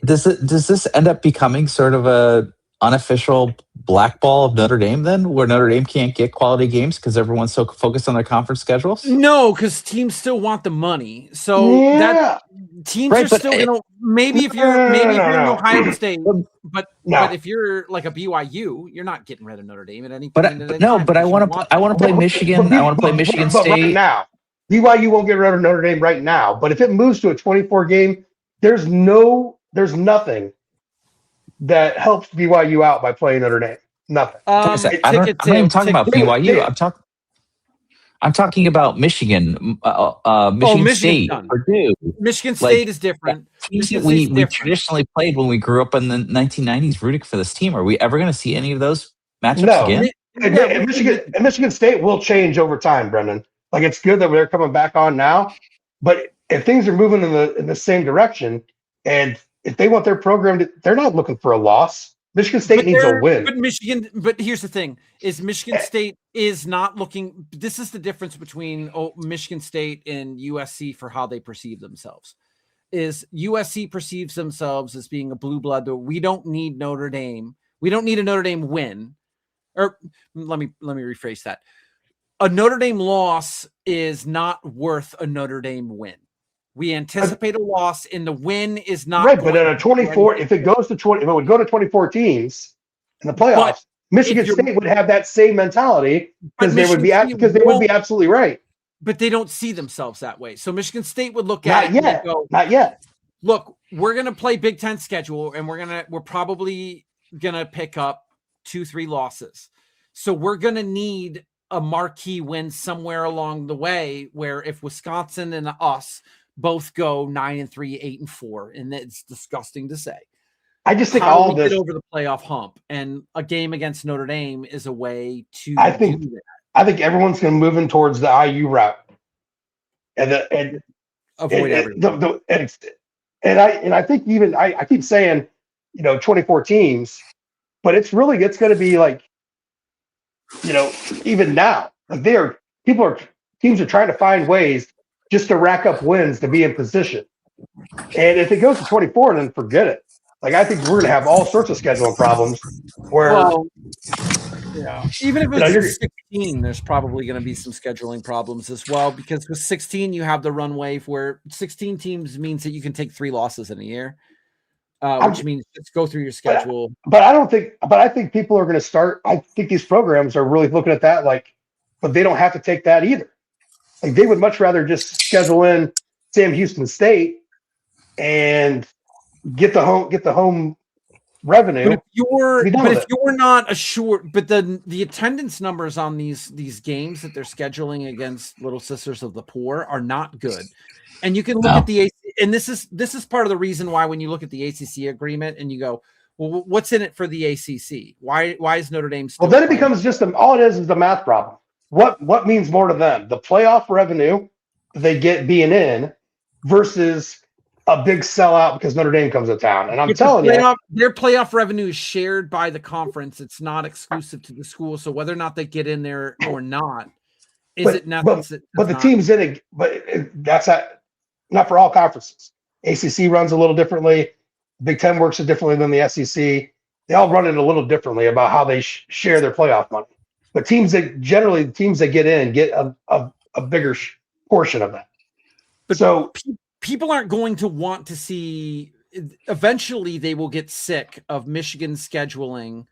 Does this end up becoming sort of a unofficial blackball of Notre Dame then, where Notre Dame can't get quality games because everyone's so focused on their conference schedules? No, because teams still want the money. So that teams are still going to, maybe if you're in Ohio State, but if you're like a BYU, you're not getting rid of Notre Dame at any point. But I want to play Michigan. I want to play Michigan State. Right now, BYU won't get rid of Notre Dame right now. But if it moves to a 24 game, there's nothing that helps BYU out by playing Notre Dame. Nothing. I'm not even talking about BYU. I'm talking about Michigan, Michigan State, Purdue. Michigan State is different. We traditionally played when we grew up in the 1990s rooting for this team. Are we ever going to see any of those matchups again? And Michigan State will change over time, Brendan. Like, it's good that they're coming back on now, but if things are moving in the same direction, and if they want their program they're not looking for a loss. Michigan State needs a win. But here's the thing: is Michigan State is not looking. This is the difference between Michigan State and USC for how they perceive themselves. Is USC perceives themselves as being a blue blood, but we don't need Notre Dame. We don't need a Notre Dame win. Or let me rephrase that. A Notre Dame loss is not worth a Notre Dame win. We anticipate a loss, and the win is not right. But in a 24, if it goes to 20, if it would go to 24 teams in the playoffs, Michigan State would have that same mentality because they would be absolutely right. But they don't see themselves that way. So Michigan State would look at it and go, not yet. Look, we're gonna play Big Ten schedule, and we're probably gonna pick up 2-3 losses. So we're gonna need a marquee win somewhere along the way, where if Wisconsin and us both go 9-3, 8-4, and it's disgusting to say. I just think all this get over the playoff hump, and a game against Notre Dame is a way to. I think everyone's going to move in towards the IU route, and avoid everything. I think even I keep saying 24 teams, but it's going to be like even now, like teams are trying to find ways just to rack up wins to be in position. And if it goes to 24, then forget it. Like, I think we're going to have all sorts of scheduling problems where, even if it's 16, there's probably going to be some scheduling problems as well, because with 16, you have the runway where 16 teams means that you can take 3 losses in a year, which means just go through your schedule. But I think people are going to start. I think these programs are really looking at that but they don't have to take that either. Like, they would much rather just schedule in Sam Houston State and get the home revenue. But if you're not assured, but the attendance numbers on these games that they're scheduling against Little Sisters of the Poor are not good. And you can look at the and this is part of the reason why when you look at the ACC agreement and you go, well, what's in it for the ACC? Why is Notre Dame still? Well, then it becomes just all it is the math problem. What means more to them? The playoff revenue they get being in versus a big sellout because Notre Dame comes to town. And I'm telling you, their playoff revenue is shared by the conference. It's not exclusive to the school. So whether or not they get in there or not, it nothing? But the team's in it. But that's not for all conferences. ACC runs a little differently. Big Ten works differently than the SEC. they all run it a little differently about how they share their playoff money. But teams that get in get a bigger portion of that. But so people aren't going to want to see. Eventually, they will get sick of Michigan scheduling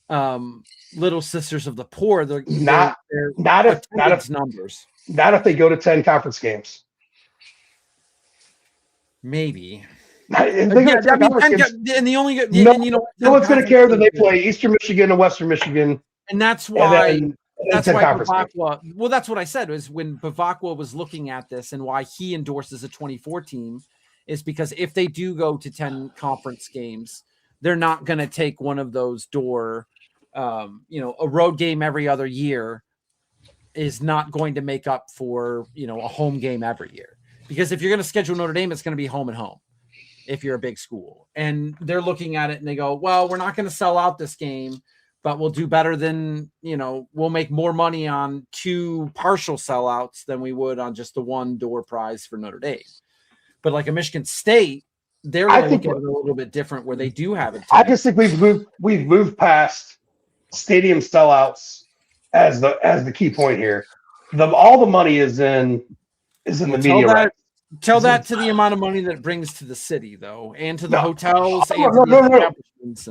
Little Sisters of the Poor. Not if numbers. Not if they go to 10 conference games. Maybe. And no one's going to care that they play Eastern Michigan and Western Michigan. And that's why Bavacqua. Well, that's what I said was when Bavacqua was looking at this and why he endorses a 24 team is because if they do go to 10 conference games, they're not going to take one of those a road game every other year is not going to make up for, a home game every year. Because if you're going to schedule Notre Dame, it's going to be home and home if you're a big school. And they're looking at it and they go, well, we're not going to sell out this game, but we'll do better than, we'll make more money on 2 partial sellouts than we would on just the 1 door prize for Notre Dame. But like a Michigan State, they're going to look at it a little bit different where they do have it. I just think we've moved past stadium sellouts as the key point here. All the money is in the media rights. Tell that to the amount of money that it brings to the city, though, and to the hotels. No.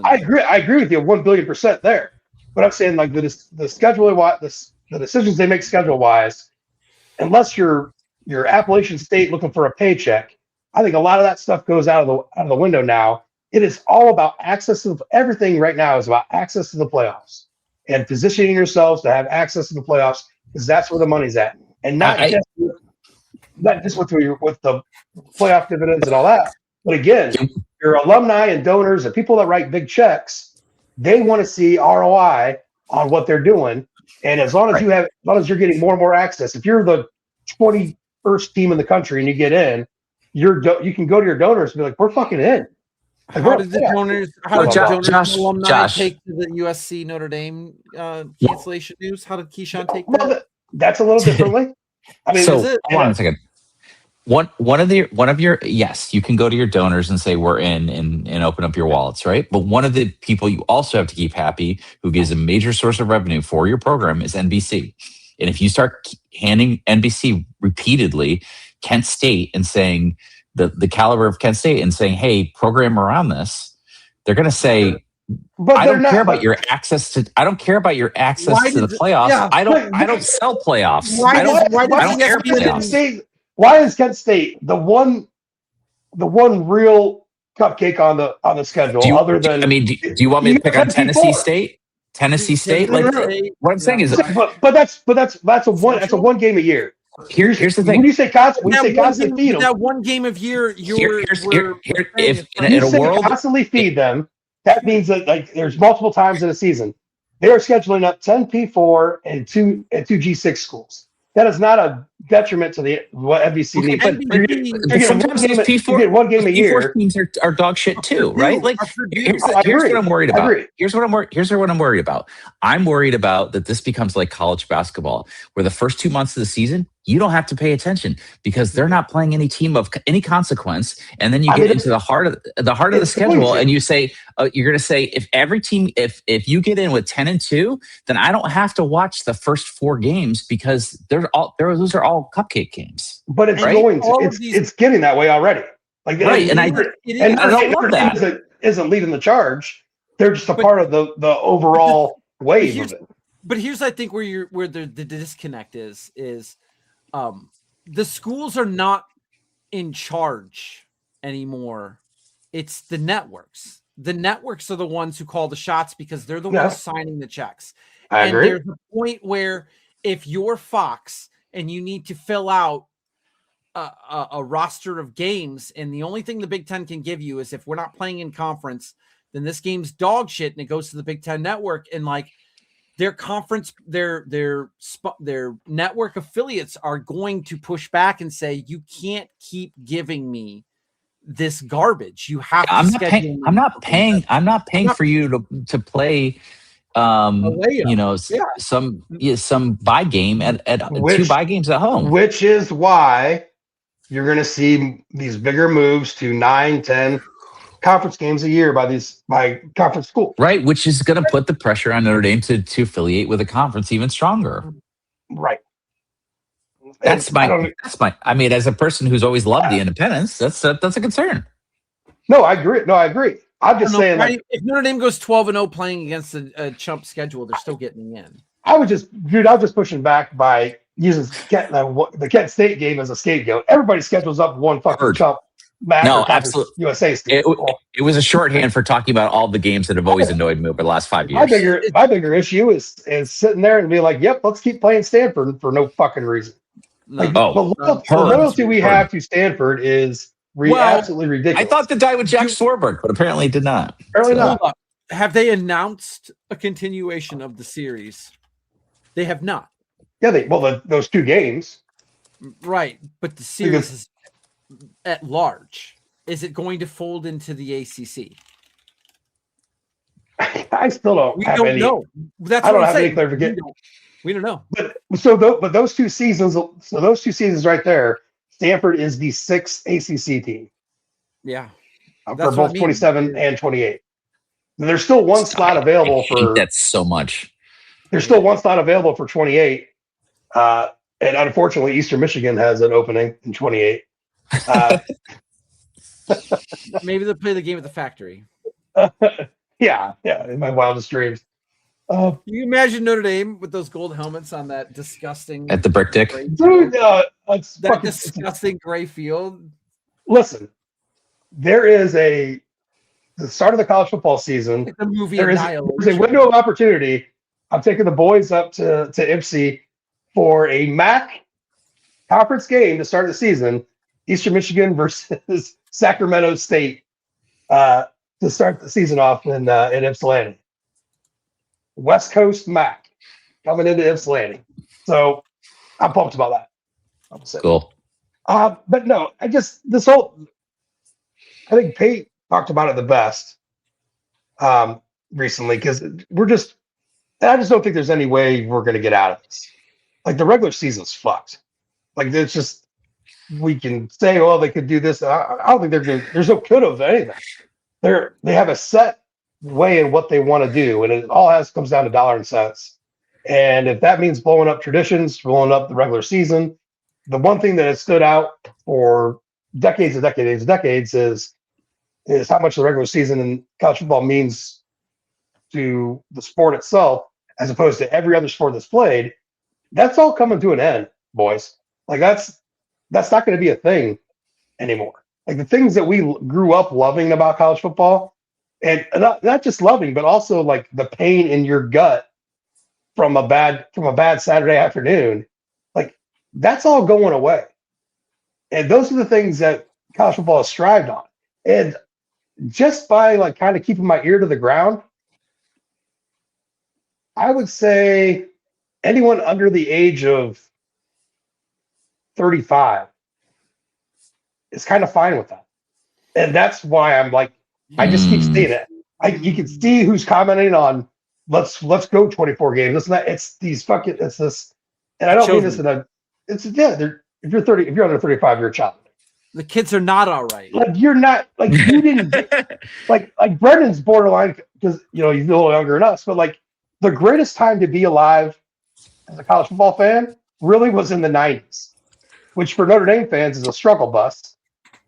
I agree with you 1 billion% there. But I'm saying like the decisions they make schedule wise, unless you're Appalachian State looking for a paycheck, I think a lot of that stuff goes out of the window now. It is all about access to everything right now is about access to the playoffs and positioning yourselves to have access to the playoffs because that's where the money's at, and not just with the playoff dividends and all that. But again, your alumni and donors and people that write big checks, they want to see ROI on what they're doing. And as long as you're getting more and more access, if you're the 21st team in the country and you get in, you can go to your donors and be like, we're fucking in. How did the donors alumni take to the USC Notre Dame cancellation news? How did Keyshawn take that? That's a little differently. I mean, hold on a second. One of your yes, you can go to your donors and say we're in and open up your wallets, right? But one of the people you also have to keep happy, who gives a major source of revenue for your program, is NBC. And if you start handing NBC repeatedly Kent State and saying the caliber of Kent State and saying, hey, program around this, they're going to say, I don't care about your access to the playoffs. Yeah, I don't sell playoffs. Why is Kent State the one real cupcake on the schedule? Do you want me to pick on Tennessee State? Tennessee State, what I'm saying is, but that's a one game a year. Here's the thing. When you say constantly feed them, that one game of year, if in a world constantly feed them, that means that like there's multiple times in a season they are scheduling up 10 P4 and two G6 schools. That is not a detriment to what NBC needs. But sometimes those one game a year. Teams are dog shit too, right? Like here's what I'm worried about. Here's what I'm worried about. I'm worried about that this becomes like college basketball, where the first 2 months of the season you don't have to pay attention because they're not playing any team of any consequence, and then you get into the heart of the schedule, and you say you're going to say if every team if you get in with 10-2, then I don't have to watch the first 4 games because those are all cupcake games. But it's it's getting that way already. Like right, I don't love that. Isn't leading the charge. They're just a part of the overall wave of it. But here's I think where the disconnect is the schools are not in charge anymore. It's the networks. The networks are the ones who call the shots because they're the ones signing the checks. I agree. There's a point where if you're Fox and you need to fill out a roster of games, and the only thing the Big Ten can give you is if we're not playing in conference, then this game's dog shit and it goes to the Big Ten network, and like their conference, their network affiliates are going to push back and say, you can't keep giving me this garbage. You have to I'm not paying for you to play some buy game at 2 buy games at home. Which is why you're going to see these bigger moves to 9, 10, conference games a year by conference schools. Right, which is going to put the pressure on Notre Dame to affiliate with a conference even stronger. Right. That's my. I mean, as a person who's always loved the independence, that's a concern. No, I agree. I'm just saying, like, if Notre Dame goes 12-0 playing against a chump schedule, they're still getting in. I was just pushing back by using the Kent State game as a scapegoat. Everybody schedules up one fucking chump. No, absolutely. USA it was a shorthand for talking about all the games that have always annoyed me over the last 5 years. My bigger issue is sitting there and be like, "Yep, let's keep playing Stanford for no fucking reason." The loyalty we have to Stanford is absolutely ridiculous. I thought the die with Jack Swarbrick, but apparently it did not. Apparently not. Have they announced a continuation of the series? They have not. Yeah, those 2 games. Right, but the series is at large. Is it going to fold into the ACC? I still don't. We don't know. That's I don't what have I'm any clarification. We don't know. But those 2 seasons. So those 2 seasons right there, Stanford is the 6th ACC team. Yeah, for both 27 and 28. There's still one slot available for. That's so much. There's still one slot available for 28, and unfortunately, Eastern Michigan has an opening in 28. Maybe they'll play the game at the factory. Yeah, in my wildest dreams. Can you imagine Notre Dame with those gold helmets on that disgusting at the brick dick? Dude, disgusting gray field. Listen, there is the start of the college football season. It's a movie. There's a window of opportunity. I'm taking the boys up to IPSC for a MAC conference game to start the season. Eastern Michigan versus Sacramento State to start the season off in Ypsilanti. West Coast MAC coming into Ypsilanti. So I'm pumped about that. Cool. But no, I think Pate talked about it the best recently, because I just don't think there's any way we're going to get out of this. Like, the regular season's fucked. Like, it's just, we can say, oh, they could do this. I don't think there's no could have anything. They have a set way in what they want to do, and it all comes down to dollar and cents. And if that means blowing up traditions, blowing up the regular season, the one thing that has stood out for decades and decades and decades is how much the regular season in college football means to the sport itself, as opposed to every other sport that's played. That's all coming to an end, boys. Like, that's not going to be a thing anymore. Like, the things that we grew up loving about college football, and not just loving, but also like the pain in your gut from a bad Saturday afternoon, like, that's all going away. And those are the things that college football has strived on. And just by like kind of keeping my ear to the ground, I would say anyone under the age of 35 is kind of fine with that. And that's why I'm like, I just keep seeing it. You can see who's commenting on let's go 24 games. It's this, and I don't mean this if you're under 35, you're a child. The kids are not all right. Like, you're not, like, you didn't like Brendan's borderline, because he's a little younger than us, but like, the greatest time to be alive as a college football fan really was in the 90s, which for Notre Dame fans is a struggle bus.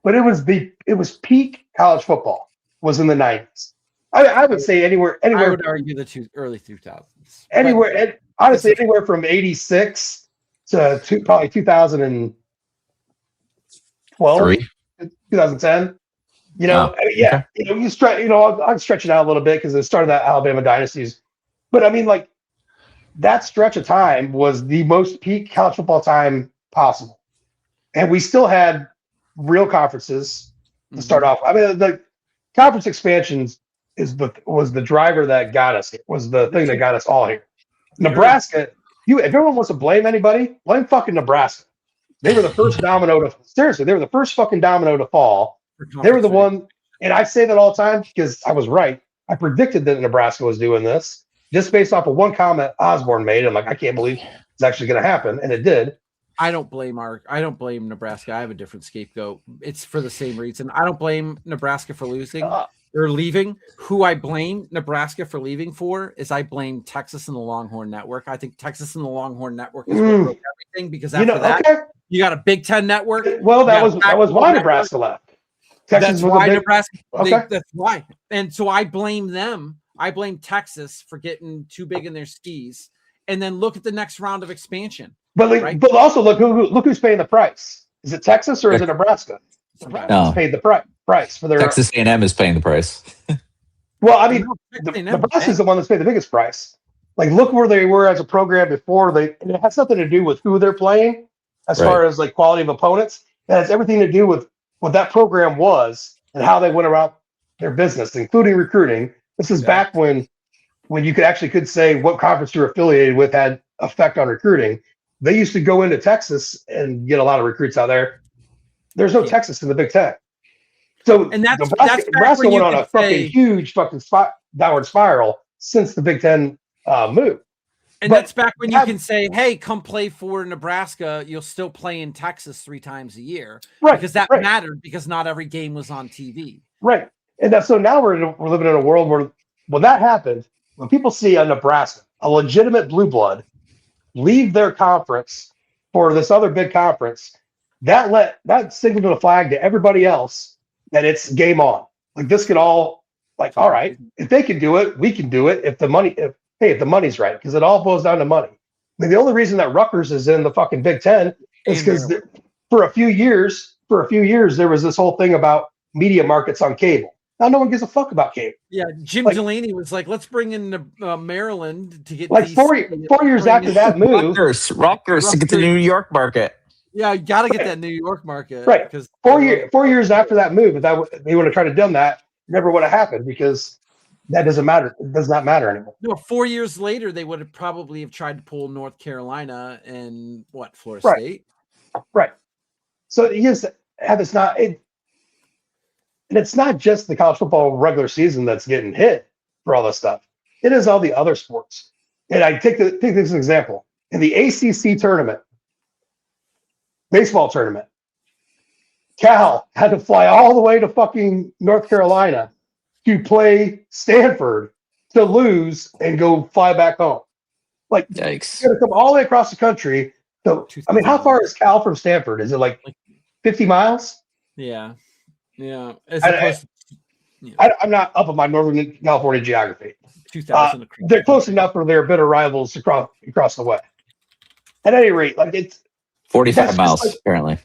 But it was peak college football was in the 90s. I would say anywhere. I would argue the early 2000s. Anywhere, honestly, anywhere from 86 to probably 2012, 2010. Wow. Yeah. Okay. You stretch. I'm stretching out a little bit because it started that Alabama dynasties. But I mean, like, that stretch of time was the most peak college football time possible, and we still had real conferences to start off. I mean, the conference expansions was the driver that got us. It was the thing that got us all here. Nebraska. If everyone wants to blame anybody, blame fucking Nebraska. They were the first domino to seriously. They were the first fucking domino to fall. They were the one, and I say that all the time because I was right. I predicted that Nebraska was doing this just based off of one comment Osborne made. I'm like, I can't believe it's actually going to happen, and it did. I don't blame Nebraska. I have a different scapegoat. It's for the same reason. I don't blame Nebraska for losing or leaving. Who I blame Nebraska for leaving for is I blame Texas and the Longhorn Network. I think Texas and the Longhorn Network is what broke everything, because after that, you got a Big Ten network. Well, that was why Nebraska left. Texas that's why Nebraska. That's why. And so I blame them. I blame Texas for getting too big in their skis. And then look at the next round of expansion. But also look who's paying the price. Is it Texas or is it Nebraska? No. Paid the price for their Texas A&M is paying the price. Well, I mean, Nebraska is the one that's paid the biggest price. Like, look where they were as a program before. It has nothing to do with who they're playing, as far as like quality of opponents. It has everything to do with what that program was and how they went about their business, including recruiting. This is back when you could say what conference you're affiliated with had effect on recruiting. They used to go into Texas and get a lot of recruits out there. There's no Texas in the Big Ten. So and that's Nebraska went on a fucking huge downward spiral since the Big Ten move. And that's back when you can say, hey, come play for Nebraska. You'll still play in Texas 3 times a year. Right. Because that mattered, because not every game was on TV. Right. And so now we're living in a world where when that happened, when people see a Nebraska, a legitimate blue blood, leave their conference for this other big conference, that signaled a flag to everybody else that it's game on. Like, this could all, like, all right, if they can do it, we can do it. If the money's right, because it all boils down to money. I mean, the only reason that Rutgers is in the fucking Big Ten is because for a few years, there was this whole thing about media markets on cable. Now no one gives a fuck about cable. Yeah, Jim Delaney was like, let's bring in Maryland to get like these 4 years after that move. Rutgers to get the New York market. Yeah, you got to get that New York market. Right. Because 4 years after that move, if they would have tried to done that, never would have happened, because that doesn't matter. It does not matter anymore. No, 4 years later, they would have probably tried to pull North Carolina and Florida State. Right. So it's not just the college football regular season that's getting hit for all this stuff. It is all the other sports. And I take this as an example. In the ACC tournament, baseball tournament, Cal had to fly all the way to fucking North Carolina to play Stanford, to lose and go fly back home. Like, yikes. You got to come all the way across the country. So, I mean, how far is Cal from Stanford? Is it like 50 miles? Yeah. Yeah. I'm not up on my Northern California geography. 2000. They're close enough where they're bitter rivals across the way. At any rate, like, it's 45 miles, apparently.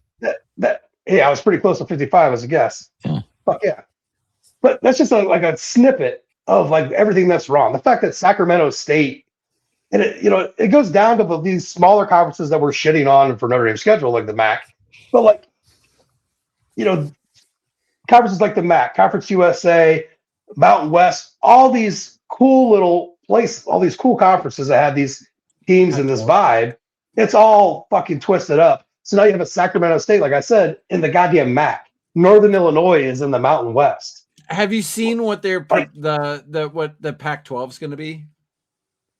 I was pretty close to 55 as a guess. Yeah. Fuck yeah. But that's just like a snippet of like everything that's wrong. The fact that Sacramento State, and it goes down to these smaller conferences that we're shitting on for Notre Dame's schedule, like the MAC. But like, conferences like the MAC, Conference USA, Mountain West, all these cool little places, all these cool conferences that have these teams and this vibe, it's all fucking twisted up. So now you have a Sacramento State, like I said, in the goddamn MAC. Northern Illinois is in the Mountain West. Have you seen what what the Pac-12 is going to be?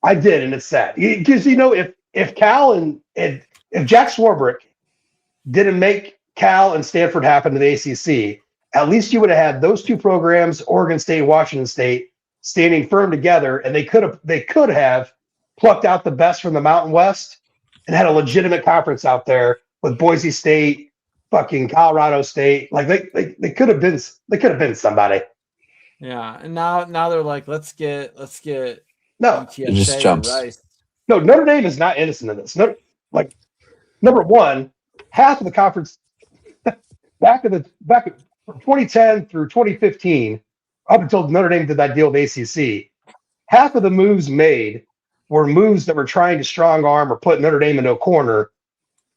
I did, and it's sad. Because if Cal and if Jack Swarbrick didn't make Cal and Stanford happen in the ACC, at least you would have had those two programs, Oregon State, Washington State, standing firm together, and they could have plucked out the best from the Mountain West and had a legitimate conference out there with Boise State, fucking Colorado State. Like they could have been somebody. Yeah, and now they're like, let's get no, it just jumps. No, Notre Dame is not innocent of this. No, like, number one, half of the conference back from 2010 through 2015, up until Notre Dame did that deal with ACC, half of the moves made were moves that were trying to strong arm or put Notre Dame into a corner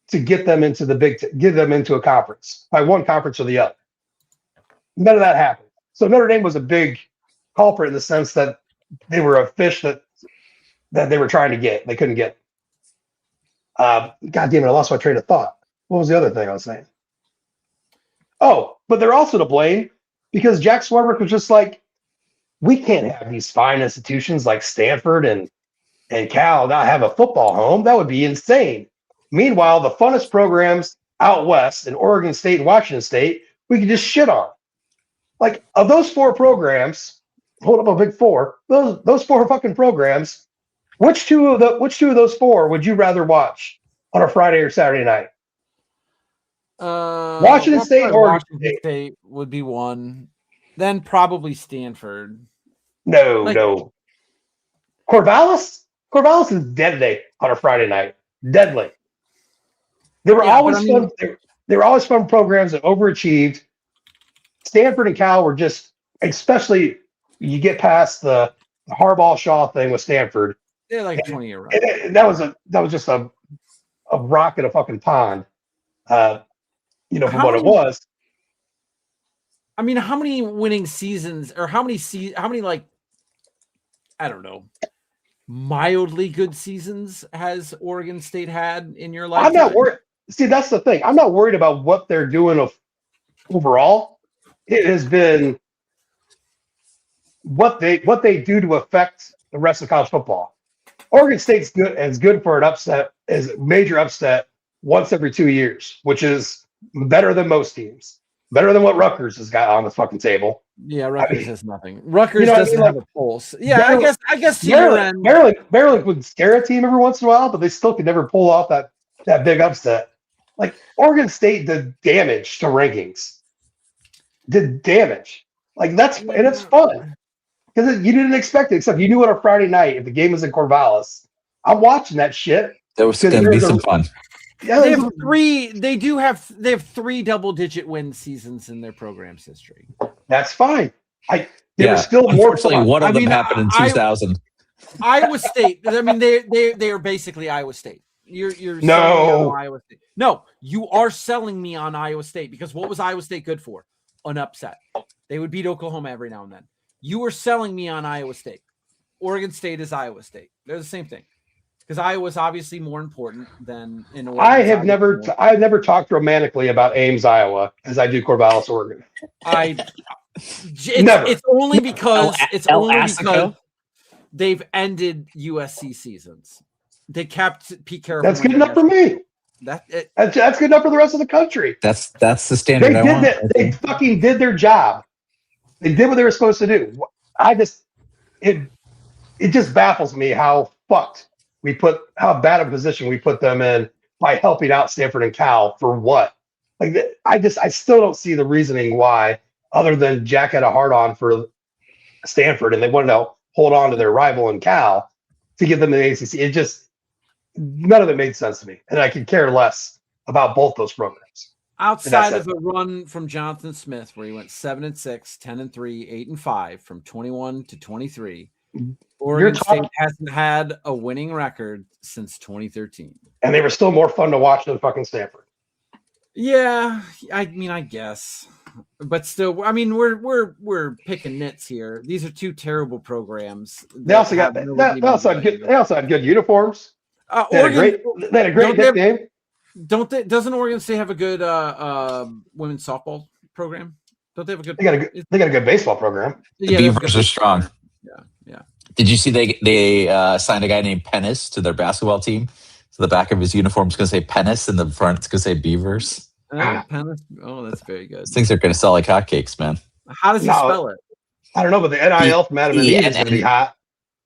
to get them into give them into a conference by one conference or the other. None of that happened. So Notre Dame was a big culprit in the sense that they were a fish that they were trying to get. They couldn't get. God damn it, I lost my train of thought. What was the other thing I was saying? Oh, but they're also to blame because Jack Swarbrick was just like, we can't have these fine institutions like Stanford and Cal not have a football home. That would be insane. Meanwhile, the funnest programs out west in Oregon State and Washington State, we can just shit on. Like, of those 4 programs, hold up a big 4, those 4 fucking programs, which two of those 4 would you rather watch on a Friday or Saturday night? Washington State or Washington State would be one. Then probably Stanford. No. Corvallis is deadly on a Friday night. Deadly. They were always fun. They were always fun programs that overachieved. Stanford and Cal were just, especially you get past the Harbaugh Shaw thing with Stanford. They're like 20-year run. That was just a rock in a fucking pond. For what it was. I mean, how many winning seasons, or how many like, I don't know, mildly good seasons has Oregon State had in your life? I'm not worried. See, that's the thing. I'm not worried about what they're doing overall. It has been what they do to affect the rest of college football. Oregon State's good for an upset, as a major upset once every 2 years, which is better than most teams. Better than what Rutgers has got on the fucking table. Yeah, Rutgers has nothing. Rutgers doesn't have a pulse. Yeah, Maryland, I guess to your end. Maryland would scare a team every once in a while, but they still could never pull off that big upset. Like, Oregon State did damage to rankings. Did damage. Like, and it's fun. Because you didn't expect it, except you knew on a Friday night, if the game was in Corvallis, I'm watching that shit. There was going to be some fun. Yeah, they have 3 double-digit win seasons in their program's history. That's fine. They were still more fun. One of them happened in 2000. Iowa State. I mean, they are basically Iowa State. You're selling me on Iowa State. No, you are selling me on Iowa State, because what was Iowa State good for? An upset. They would beat Oklahoma every now and then. You were selling me on Iowa State. Oregon State is Iowa State. They're the same thing. Because Iowa is obviously more important than in Oregon. I have never talked romantically about Ames, Iowa, as I do Corvallis, Oregon. It's only because they've ended USC seasons. They kept Pete Carroll. That's good enough for me. That's good enough for the rest of the country. That's the standard. They fucking did their job. They did what they were supposed to do. It just baffles me how bad a position we put them in by helping out Stanford and Cal for what? Like, I still don't see the reasoning why, other than Jack had a hard on for Stanford and they wanted to hold on to their rival in Cal to give them the ACC. It just, none of it made sense to me, and I could care less about both those programs. Outside of a run from Jonathan Smith, where he went 7-6, 10-3, 8-5 from 21 to 23, Oregon State hasn't had a winning record since 2013, and they were still more fun to watch than fucking Stanford. Yeah, I mean, I guess, but still, I mean, we're picking nits here. These are 2 terrible programs. They also had good uniforms. They had a great nickname. Doesn't Oregon State have a good women's softball program? Don't they have a good? They got a good baseball program. The Beavers are strong. Yeah. Did you see they signed a guy named Pennis to their basketball team? So the back of his uniform is going to say Pennis, and the front it's going to say Beavers. Pennis. Oh, that's very good. These things are going to sell like hotcakes, man. How does he spell it? I don't know, but the NIL from Adam and Eve is going to be hot.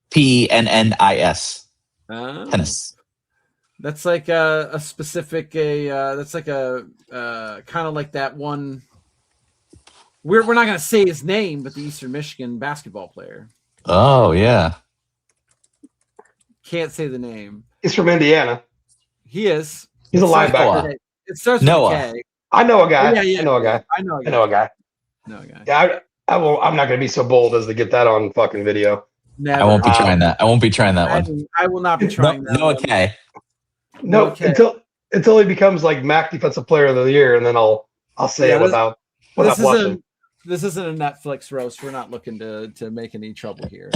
PNNIS. Pennis. That's like a specific that's like a kind of like that one. We're not going to say his name, but the Eastern Michigan basketball player. Oh yeah. Can't say the name. He's from Indiana. He is. He's a linebacker. It starts with K. I know a guy. Yeah. I know a guy. Yeah, I'm not going to be so bold as to get that on fucking video. Never. I won't be trying that. I won't be trying that one. I will not be trying that. No, okay. No, okay. Until he becomes like MAC Defensive Player of the Year, and then I'll say it without blushing. This isn't a Netflix roast. We're not looking to make any trouble here.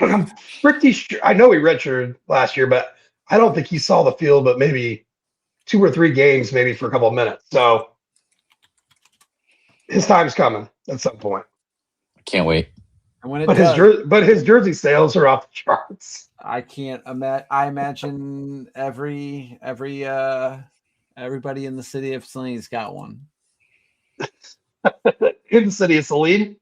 I'm pretty sure. I know he redshirted last year, but I don't think he saw the field, but maybe 2 or 3 games, maybe for a couple of minutes. So his time's coming at some point. I can't wait. His jersey sales are off the charts. I can't imagine. I imagine everybody in the city of Saline's got one. In the city of Saline.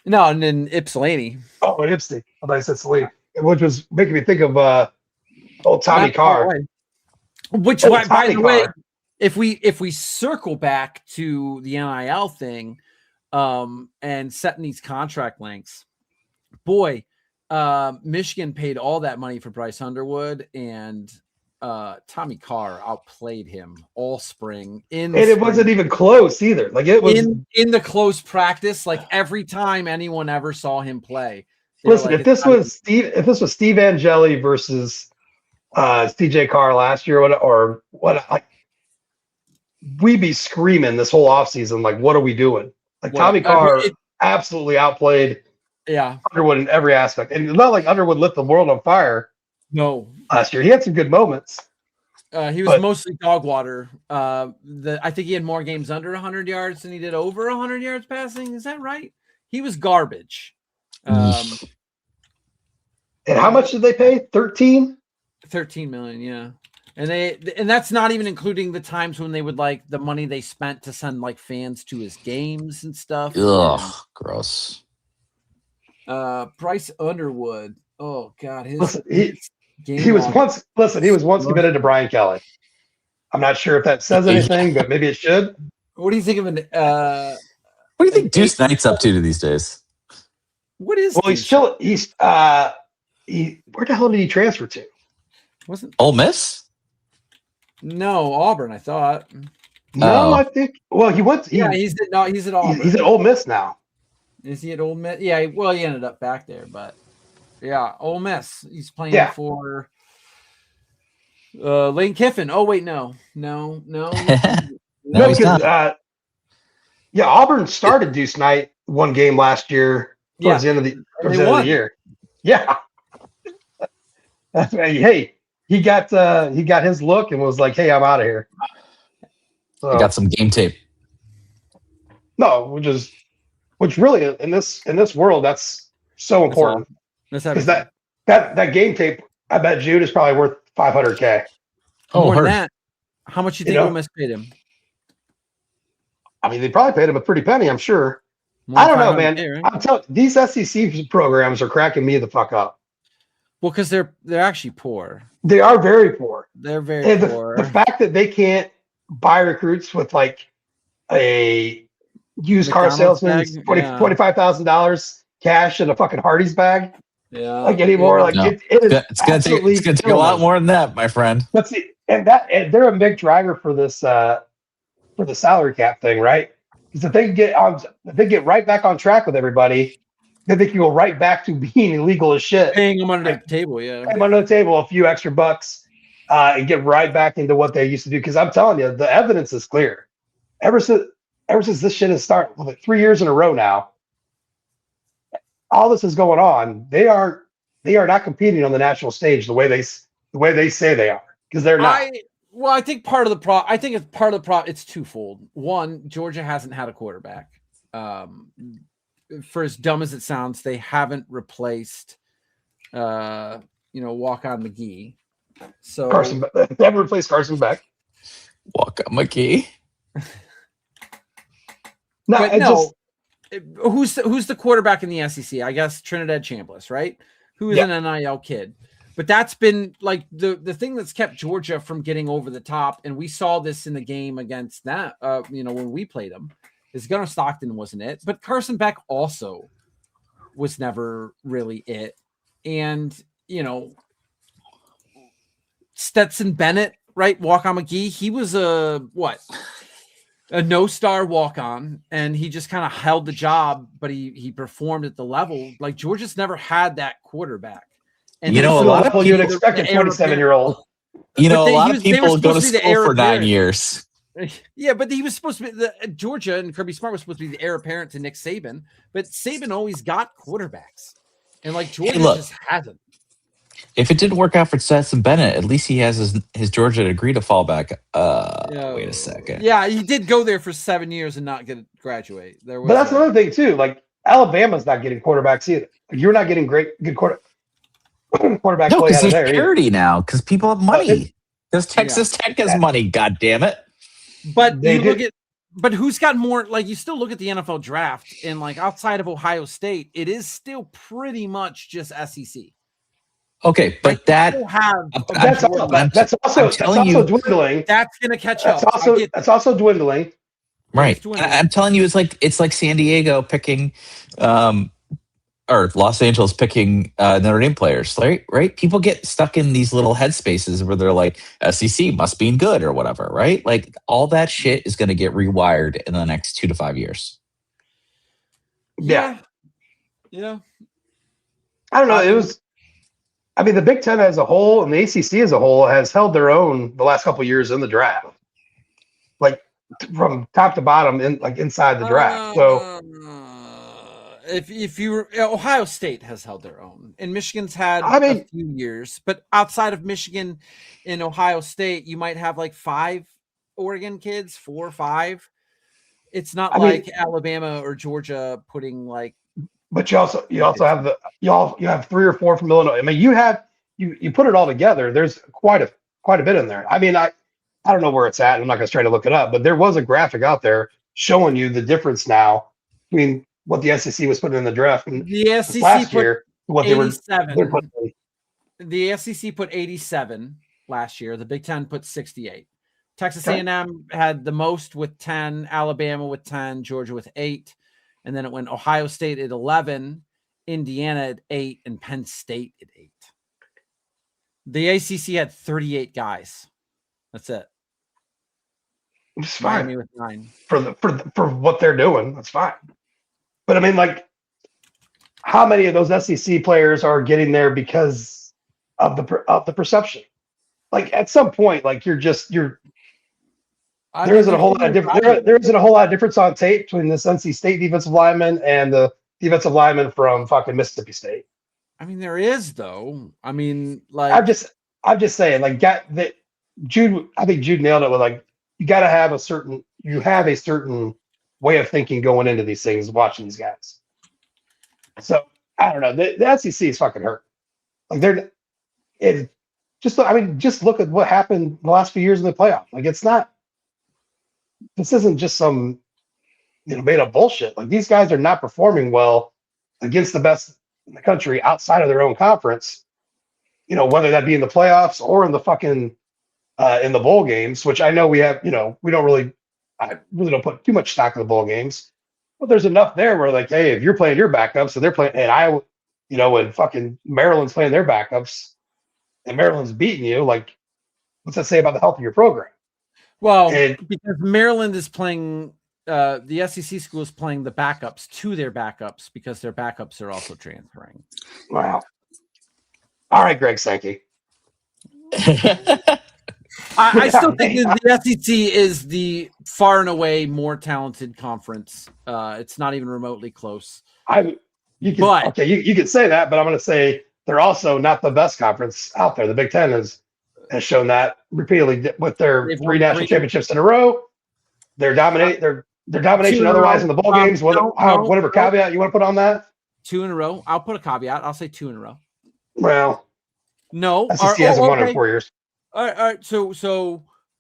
No, and in Ypsilanti. Oh, in Ipsy. I thought I said Saline, which was making me think of old Tommy Not far Carr. away. Which, Oh, by Tommy the way, Carr. if we circle back to the NIL thing, and setting these contract lengths, boy, Michigan paid all that money for Bryce Underwood, and Tommy Carr outplayed him all spring. And it wasn't even close either. Like it was in the close practice. Like every time anyone ever saw him play. Listen, if this was Steve Angeli versus CJ Carr last year, or what, like, we'd be screaming this whole offseason, like, what are we doing? Like Tommy Carr absolutely outplayed Underwood in every aspect. And it's not like Underwood lit the world on fire. No. Last year. He had some good moments. He was mostly dog water. I think he had more games under 100 yards than he did over 100 yards passing. Is that right? He was garbage. And how much did they pay? 13 million, yeah. And that's not even including the times when they would like the money they spent to send like fans to his games and stuff. Ugh, gross. Bryce Underwood. Oh God, he was once committed to Brian Kelly. I'm not sure if that says anything, but maybe it should. What do you think of an? What do you think Deuce Knight's up to these days? What is? Well, he's chill. Where the hell did he transfer to? Wasn't Ole Miss? No, Auburn. I thought. No, I think. Well, he went. He's at Auburn. He's at Ole Miss now. Is he at Ole Miss? Yeah. Well, he ended up back there, but yeah, Ole Miss. He's playing for Lane Kiffin. Oh wait, no. No, he's not. Auburn started Deuce Knight one game last year towards the end of the year. Yeah. Hey, he got his look and was like, "Hey, I'm out of here." So, I got some game tape. No, which really in this world that's so important. Because that game tape, I bet Jude is probably worth $500K. More than that. How much you think Ole Miss paid him? I mean, they probably paid him a pretty penny, I'm sure. I don't know, man. Right? I'm telling you, these SEC programs are cracking me the fuck up. Well, because they're actually poor. They are very poor. They're very poor. The fact that they can't buy recruits with like a used car salesman, $25,000 cash in a fucking Hardee's bag. Yeah. Like anymore. No. Like it's gonna take a lot more than that, my friend. Let's see. And they're a big dragger for this for the salary cap thing, right? Because if they get right back on track with everybody, then they can go right back to being illegal as shit. Paying them under the table, yeah. Pay them under the table a few extra bucks and get right back into what they used to do. Because I'm telling you, the evidence is clear. Ever since this shit has started, like 3 years in a row now, all this is going on. They are not competing on the national stage the way they say they are, because they're not. I think part of the problem. I think it's part of the problem. It's twofold. One, Georgia hasn't had a quarterback. For as dumb as it sounds, they haven't replaced, Walk-On McGee. So they haven't replaced Carson Beck. Walk-On McGee. Who's the quarterback in the SEC? I guess Trinidad Chambliss, right? Who is an NIL kid. But that's been like the thing that's kept Georgia from getting over the top. And we saw this in the game against that, when we played them. Is Gunnar Stockton wasn't it. But Carson Beck also was never really it. And, Stetson Bennett, right? Walk-On McGee. He was a no-star walk-on, and he just kind of held the job, but he performed at the level. Like Georgia's never had that quarterback. And a lot of people you'd expect a 27-year-old. A lot of people go to school for 9 years. Yeah, but he was supposed to be Georgia, and Kirby Smart was supposed to be the heir apparent to Nick Saban. But Saban always got quarterbacks, and like Georgia just hasn't. If it didn't work out for Stetson Bennett, at least he has his Georgia degree to fall back. Wait a second. Yeah, he did go there for 7 years and not graduate. But that's another thing too. Like Alabama's not getting quarterbacks either. Like, you're not getting good quarterbacks. quarterback No, play because out of there's there. parity now. Because people have money. Because Texas Tech has money. God damn it! But but who's got more? Like, you still look at the NFL draft, and like outside of Ohio State, it is still pretty much just SEC. Okay, but like, that's also dwindling. That's going to catch up. That's also dwindling. Right. I'm telling you, it's like San Diego picking, or Los Angeles picking Notre Dame players, right? People get stuck in these little headspaces where they're like, SEC must be good or whatever, right? Like, all that shit is going to get rewired in the next 2 to 5 years. Yeah. I don't know. The Big Ten as a whole and the ACC as a whole has held their own the last couple of years in the draft, like from top to bottom, inside the draft. So. If you Ohio State has held their own, and Michigan's had a few years, but outside of Michigan and Ohio State, you might have like 5 Oregon kids, 4 or 5. It's not like Alabama or Georgia putting like. But you also have you have 3 or 4 from Illinois. I mean, you put it all together. There's quite a bit in there. I mean, I don't know where it's at. I'm not going to try to look it up, but there was a graphic out there showing you the difference now between what the SEC was putting in the draft and the SEC last year, what 87. they were putting. The SEC put 87 last year. The Big Ten put 68. Texas A&M had the most with 10, Alabama with 10, Georgia with 8, and then it went Ohio State at 11, Indiana at 8, and Penn State at 8. The ACC had 38 guys. That's it. It's fine. Miami with 9 for what they're doing. That's fine. But I mean, like, how many of those SEC players are getting there because of the perception? Like, at some point, like, there isn't a whole lot of difference. There isn't a whole lot of difference on tape between this NC State defensive lineman and the defensive lineman from fucking Mississippi State. I mean, there is, though. I mean, like, I'm just saying, like, Jude. I think Jude nailed it with, like, you have a certain way of thinking going into these things, watching these guys. So I don't know. The SEC is fucking hurt. Like, just look at what happened the last few years in the playoff. Like, this isn't just some, made up bullshit. Like, these guys are not performing well against the best in the country outside of their own conference, whether that be in the playoffs or in the fucking, in the bowl games, which I know we have, I really don't put too much stock in the bowl games, but there's enough there where, like, hey, if you're playing your backups, so they're playing, and when fucking Maryland's playing their backups, and Maryland's beating you, like, what's that say about the health of your program? Well, because Maryland is playing, the SEC school is playing the backups to their backups because their backups are also transferring. Wow. All right, Greg Sankey. I still think that the SEC is the far and away more talented conference. It's not even remotely close. You could say that, but I'm going to say they're also not the best conference out there. The Big Ten has shown that repeatedly with their 3 national championships in a row. Their domination otherwise in the bowl games. Whatever caveat you want to put on that. 2 in a row. I'll put a caveat. I'll say 2 in a row. Well, no, SEC hasn't won in 4 years. All right. So,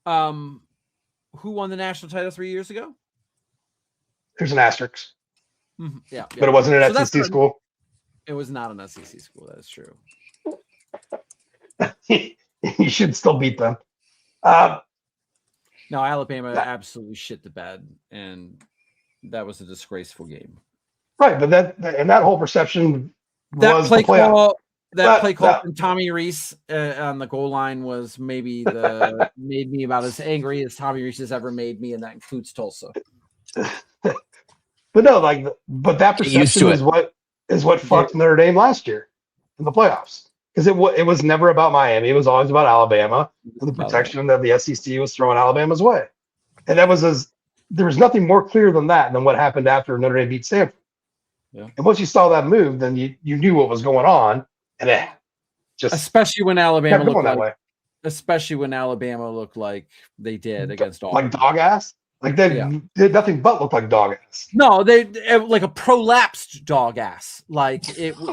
who won the national title 3 years ago? There's an asterisk. Mm-hmm. Yeah, but it wasn't an SEC school. It was not an SEC school. That is true. You should still beat them. No, Alabama absolutely shit the bed, and that was a disgraceful game. Right, but that whole perception was play the playoff. Play call from Tommy Rees on the goal line was maybe made me about as angry as Tommy Rees has ever made me, and that includes Tulsa. But no, but that perception is what fucked Notre Dame last year in the playoffs, because it was never about Miami. It was always about Alabama and the protection that the SEC was throwing Alabama's way, and there was nothing more clear than what happened after Notre Dame beat Stanford. Yeah. And once you saw that move, then you knew what was going on. And it just especially when Alabama looked like they did against Auburn. Like dog ass? Like they did nothing but look like dog ass. No, they like a prolapsed dog ass. Like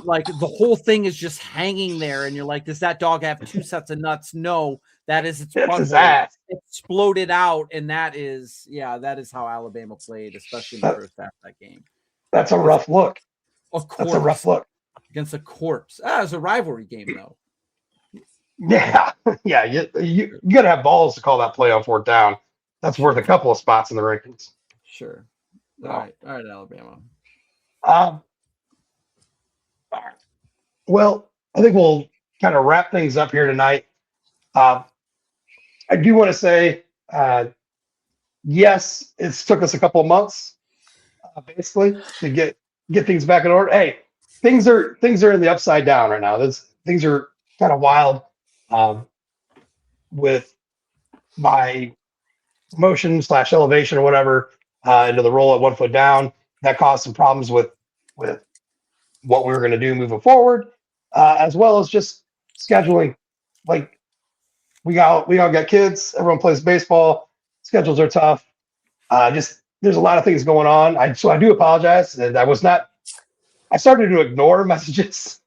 like the whole thing is just hanging there, and you're like, does that dog have 2 sets of nuts? No, that is its It's his butthole ass. exploded out, and that is how Alabama played, especially in the first half of that game. That's a rough look. That's a rough look against a corpse. Ah, it was a rivalry game though. Yeah, yeah. You gotta have balls to call that play on 4th down. That's worth a couple of spots in the rankings. Sure. All right, Alabama. All right. Well, I think we'll kind of wrap things up here tonight. I do want to say, yes, it's took us a couple of months, basically, to get things back in order. Hey, things are in the upside down right now. Things are kind of wild with my promotion / elevation or whatever into the role at 1 foot down. That caused some problems with what we were going to do moving forward, as well as just scheduling. Like we all got kids. Everyone plays baseball. Schedules are tough. Just there's a lot of things going on. So I do apologize. I started to ignore messages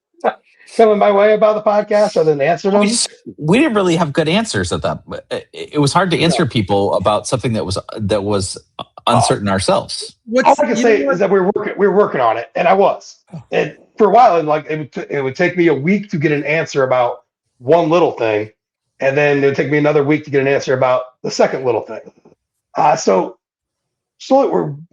coming my way about the podcast rather than answer them. We didn't really have good answers at that. It was hard to answer people about something that was uncertain ourselves. All I can say is that we were working on it, and I was. And for a while, it would take me a week to get an answer about one little thing, and then it would take me another week to get an answer about the second little thing. So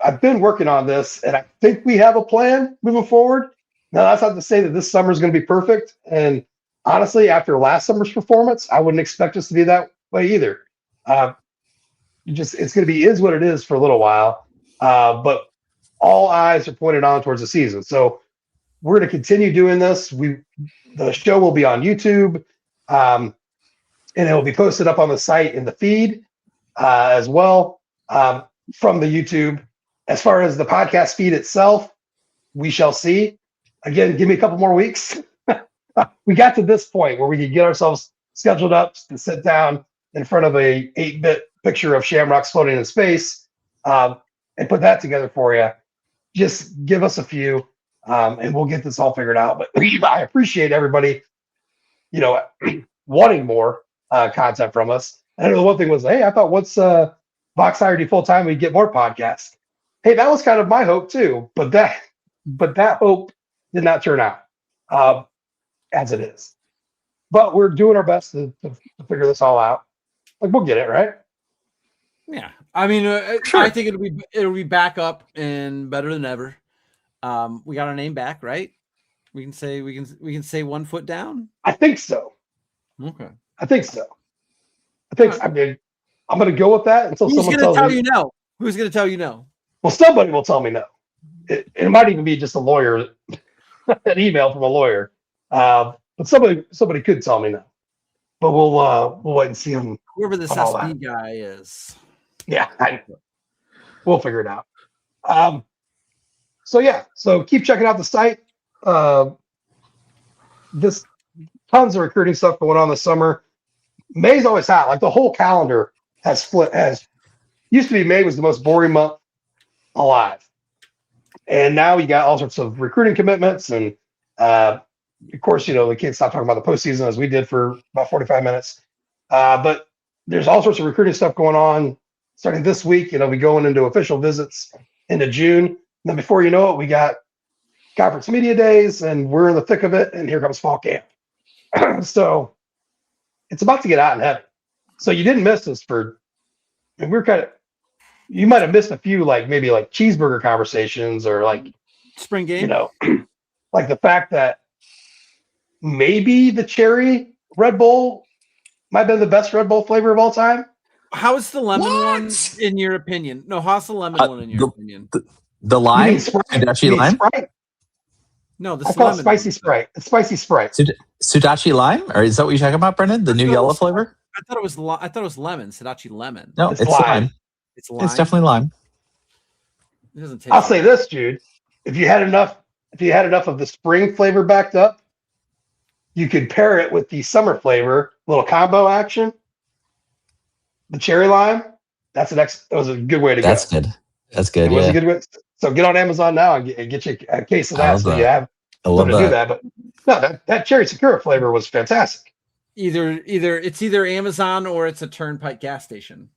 I've been working on this, and I think we have a plan moving forward. Now, that's not to say that this summer is going to be perfect. And honestly, after last summer's performance, I wouldn't expect us to be that way either. It's going to be is what it is for a little while. But all eyes are pointed on towards the season. So we're going to continue doing this. The show will be on YouTube, and it will be posted up on the site in the feed as well from the YouTube. As far as the podcast feed itself, we shall see. Again, give me a couple more weeks. We got to this point where we could get ourselves scheduled up to sit down in front of a 8-bit picture of Shamrocks floating in space and put that together for you. Just give us a few, and we'll get this all figured out. But I appreciate everybody, wanting more content from us. I know the one thing was, hey, I thought once Vox hired you full time, we'd get more podcasts. Hey, that was kind of my hope too, but that hope did not turn out as it is. But we're doing our best to figure this all out. Like we'll get it, right? Yeah, I mean, sure. I think it'll be back up and better than ever. We got our name back, right? We can say 1 foot down. I think so. Okay. I think so. I mean, I'm going to go with that until someone tells me. Who's going to tell you no? Well, somebody will tell me no. It might even be just a lawyer, an email from a lawyer. But somebody could tell me no. But we'll wait and see him. Whoever this SB guy is. Yeah, we'll figure it out. So keep checking out the site. This tons of recruiting stuff going on this summer. May's always hot. Like the whole calendar has split. Used to be May was the most boring month alive, and now you got all sorts of recruiting commitments, and of course, we can't stop talking about the postseason as we did for about 45 minutes. But there's all sorts of recruiting stuff going on starting this week. We going into official visits into June. And then before you know it, we got conference media days, and we're in the thick of it. And here comes fall camp. So it's about to get hot and heavy. So you didn't miss us you might have missed a few, maybe cheeseburger conversations or spring game, like the fact that maybe the cherry Red Bull might have been the best Red Bull flavor of all time. How is the lemon one in your opinion? No, how's the lemon one in your opinion? The lime? Sudachi lime? Sprite? No, I call it spicy Sprite. It's spicy Sprite. Sudachi lime? Or is that what you're talking about, Brendan? The new yellow flavor? I thought it was lemon, Sudachi lemon. No, it's lime. It's lime. It's definitely lime. It doesn't taste. I'll say this, Jude. If you had enough of the spring flavor backed up, you could pair it with the summer flavor, little combo action. The cherry lime, That was a good way to That's go. good. That's good. It was Yeah. a good way. So get on Amazon now and get you a case of I that. love So that. you have I love to do that. that. But no, that cherry Sakura flavor was fantastic. Either Amazon or it's a Turnpike gas station.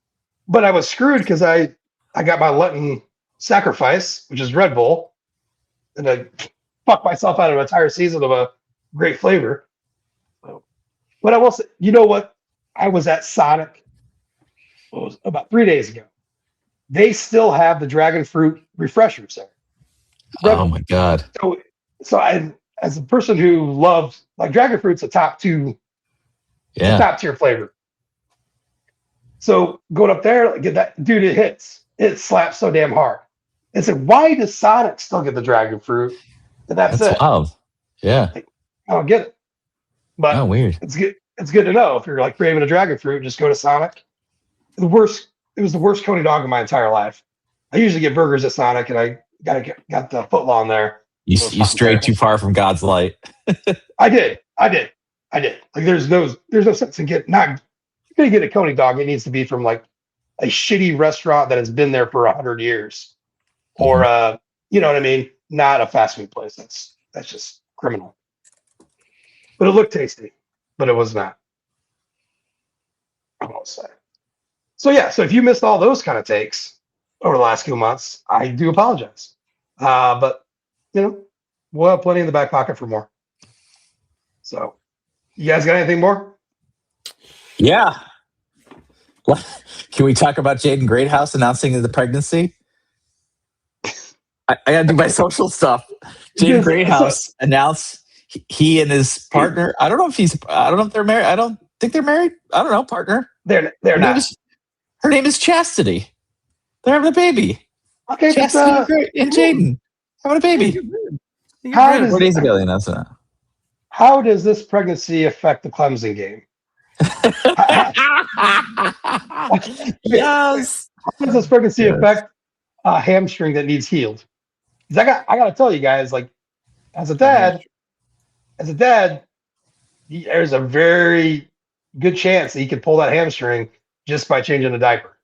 But I was screwed because I got my Lenten sacrifice, which is Red Bull, and I fucked myself out of an entire season of a great flavor. But I will say, you know what? I was at Sonic about 3 days ago. They still have the dragon fruit refreshers there. Oh my God. So I, as a person who loves, like, dragon fruit's a top tier flavor. So going up there, get that, dude, it slaps so damn hard. It's like, why does Sonic still get the dragon fruit? And that's it. Wild. Yeah. Like, I don't get it. But weird. It's good. It's good to know if you're like craving a dragon fruit, just go to Sonic. It was the worst Coney dog in my entire life. I usually get burgers at Sonic, and I got the footlong there. You strayed too far from God's light. I did. Like there's no sense in you're gonna get a Coney dog. It needs to be from like a shitty restaurant that has been there for 100 years, or you know what I mean, not a fast food place. That's just criminal. But it looked tasty, but it was not. I won't say. So yeah, so if you missed all those kind of takes over the last few months, I do apologize. But you know, we'll have plenty in the back pocket for more. So, you guys got anything more? Yeah. What? Can we talk about Jaden Greathouse announcing the pregnancy? I got to do my social stuff. Jaden Greathouse announced he and his partner. I don't know if they're married. I don't think they're married. I don't know, partner. They're not. Her name is Chastity. They're having a baby. Okay, Chastity and Jaden having a baby. 4 days ago they announced that. How does this pregnancy affect the Clemson game? Yes. How does this pregnancy affect a hamstring that needs healed? Because I got to tell you guys, like, as a dad, there's a very good chance that he could pull that hamstring just by changing the diaper.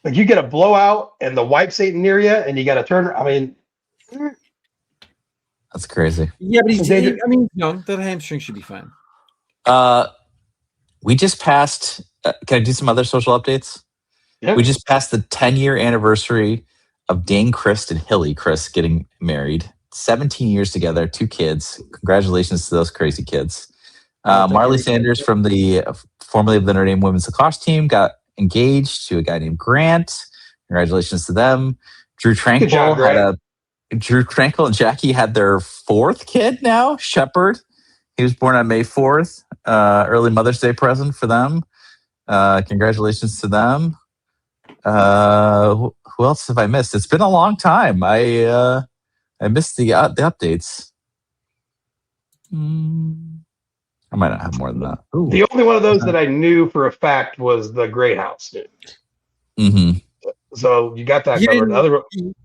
Like, you get a blowout and the wipes ain't near you, and you got to turn. I mean, that's crazy. Yeah, but the hamstring should be fine. We just passed. Can I do some other social updates? Yeah. We just passed the 10-year anniversary of Dane Christ and Hilly Christ getting married. 17 years together, 2 kids. Congratulations to those crazy kids. Marley Sanders from the formerly of the Notre Dame women's lacrosse team got engaged to a guy named Grant. Congratulations to them. Drew Tranquil and Jackie had their 4th kid now, Shepard. He was born on May 4th. Early Mother's Day present for them. Congratulations to them. Who else have I missed? It's been a long time. I missed the updates. I might not have more than that. Ooh. The only one of those that I knew for a fact was the Greathouse dude. Mm-hmm. So you got that covered.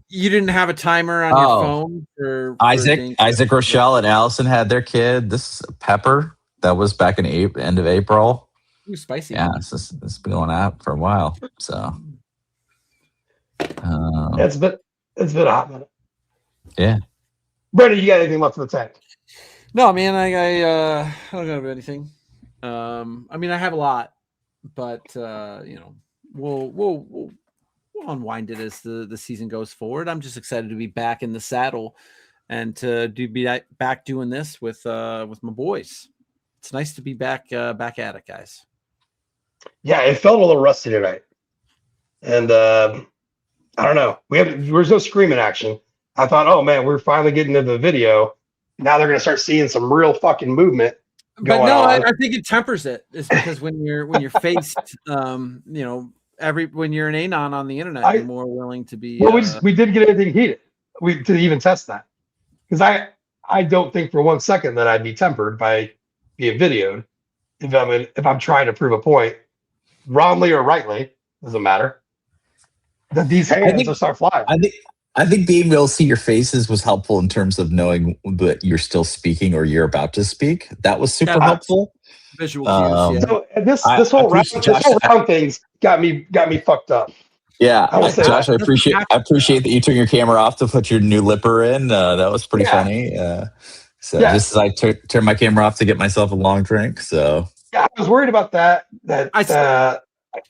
You didn't have a timer on your phone for Isaac Rochelle and Allison had their kid. This Pepper, that was back in end of April. Ooh, spicy. Yeah, it's been going out for a while. So it's been a hot minute. Yeah. Brendan, you got anything left in the tank? No, man, I don't have anything. I have a lot, but we'll unwind it as the season goes forward. I'm just excited to be back in the saddle and to be back doing this with my boys. It's nice to be back at it, guys. Yeah, it felt a little rusty tonight, and I don't know. There was no screaming action. I thought, oh man, we're finally getting to the video. Now they're going to start seeing some real fucking movement. But no, I think it tempers it. It's because when you're faced, when you're an anon on the internet, you're more willing to be. Well, we did get anything heated. To even test that, because I don't think for 1 second that I'd be tempered by being videoed if I'm trying to prove a point, wrongly or rightly, doesn't matter. That these hands will start flying. I think being able to see your faces was helpful in terms of knowing that you're still speaking or you're about to speak. That was super helpful. Visual cues. Yeah. So this I whole round, appreciate this whole Josh. round thing's got me fucked up. Yeah, I will say Josh, that. I appreciate that you turned your camera off to put your new lipper in. That was pretty Yeah. funny. So Yeah. just as I turned my camera off to get myself a long drink. So Yeah, I was worried about that because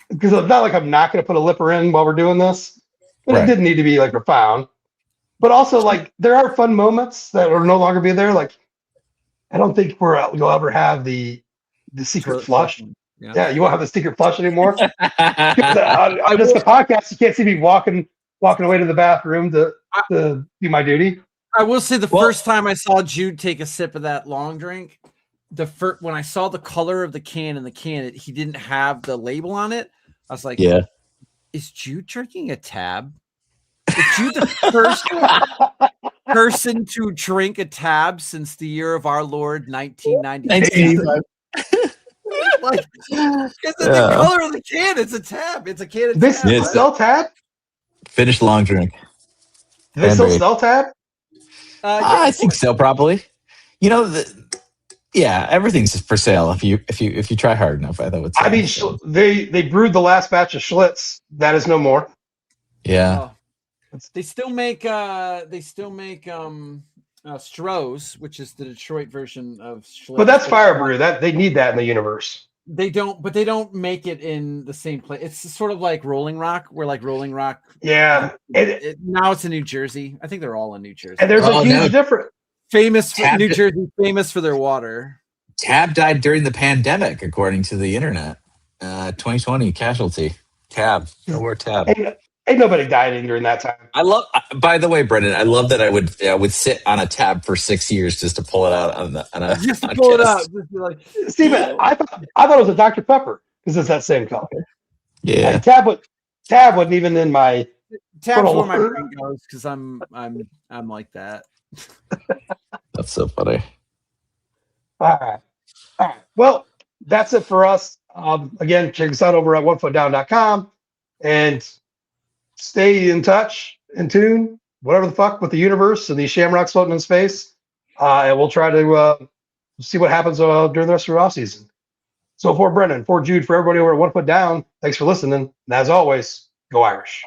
it's not like I'm not going to put a lipper in while we're doing this, but Right. it didn't need to be like profound. But also, like, there are fun moments that will no longer be there. Like, I don't think you'll ever have the secret Toilet flush. flushing. Yeah, you won't have the secret flush anymore. On just the podcast, you can't see me walking away to the bathroom to do my duty. I will say the first time I saw Jude take a sip of that long drink, when I saw the color of the can he didn't have the label on it. I was like, yeah. Is Jude drinking a tab? Is Jude the first person to drink a tab since the year of our Lord 1995? Like, because the color of the can, it's a tab. It's a can of They tab. still sell tab? Finished long drink. Do they still sell tab? I think so, probably. You know, everything's for sale if you try hard enough. I thought. I mean, they brewed the last batch of Schlitz. That is no more. Yeah. They still make Stroh's, which is the Detroit version of Schlitz. But that's fire brew. That they need that in the universe. They don't make it in the same place. It's sort of like Rolling Rock, where like Rolling Rock. Yeah. Now it's in New Jersey. I think they're all in New Jersey. And there's a huge difference. New Jersey, famous for their water. Tab died during the pandemic, according to the internet. 2020 casualty. Tab. Nowhere tab. Ain't nobody dying during that time. By the way, Brendan, I love that I would sit on a tab for 6 years just to pull it out on a just to pull it out. Just be like, Steven, I thought it was a Dr. Pepper because it's that same color. Yeah. Like, tab wasn't even in my tab's where my brain goes because I'm like that. That's so funny. All right. Well, that's it for us. Again, check us out over at onefootdown.com and stay in touch, in tune, whatever the fuck with the universe and these Shamrocks floating in space. And we'll try to see what happens during the rest of the off season. So for Brendan, for Jude, for everybody over at 1 Foot Down, thanks for listening. And as always, go Irish.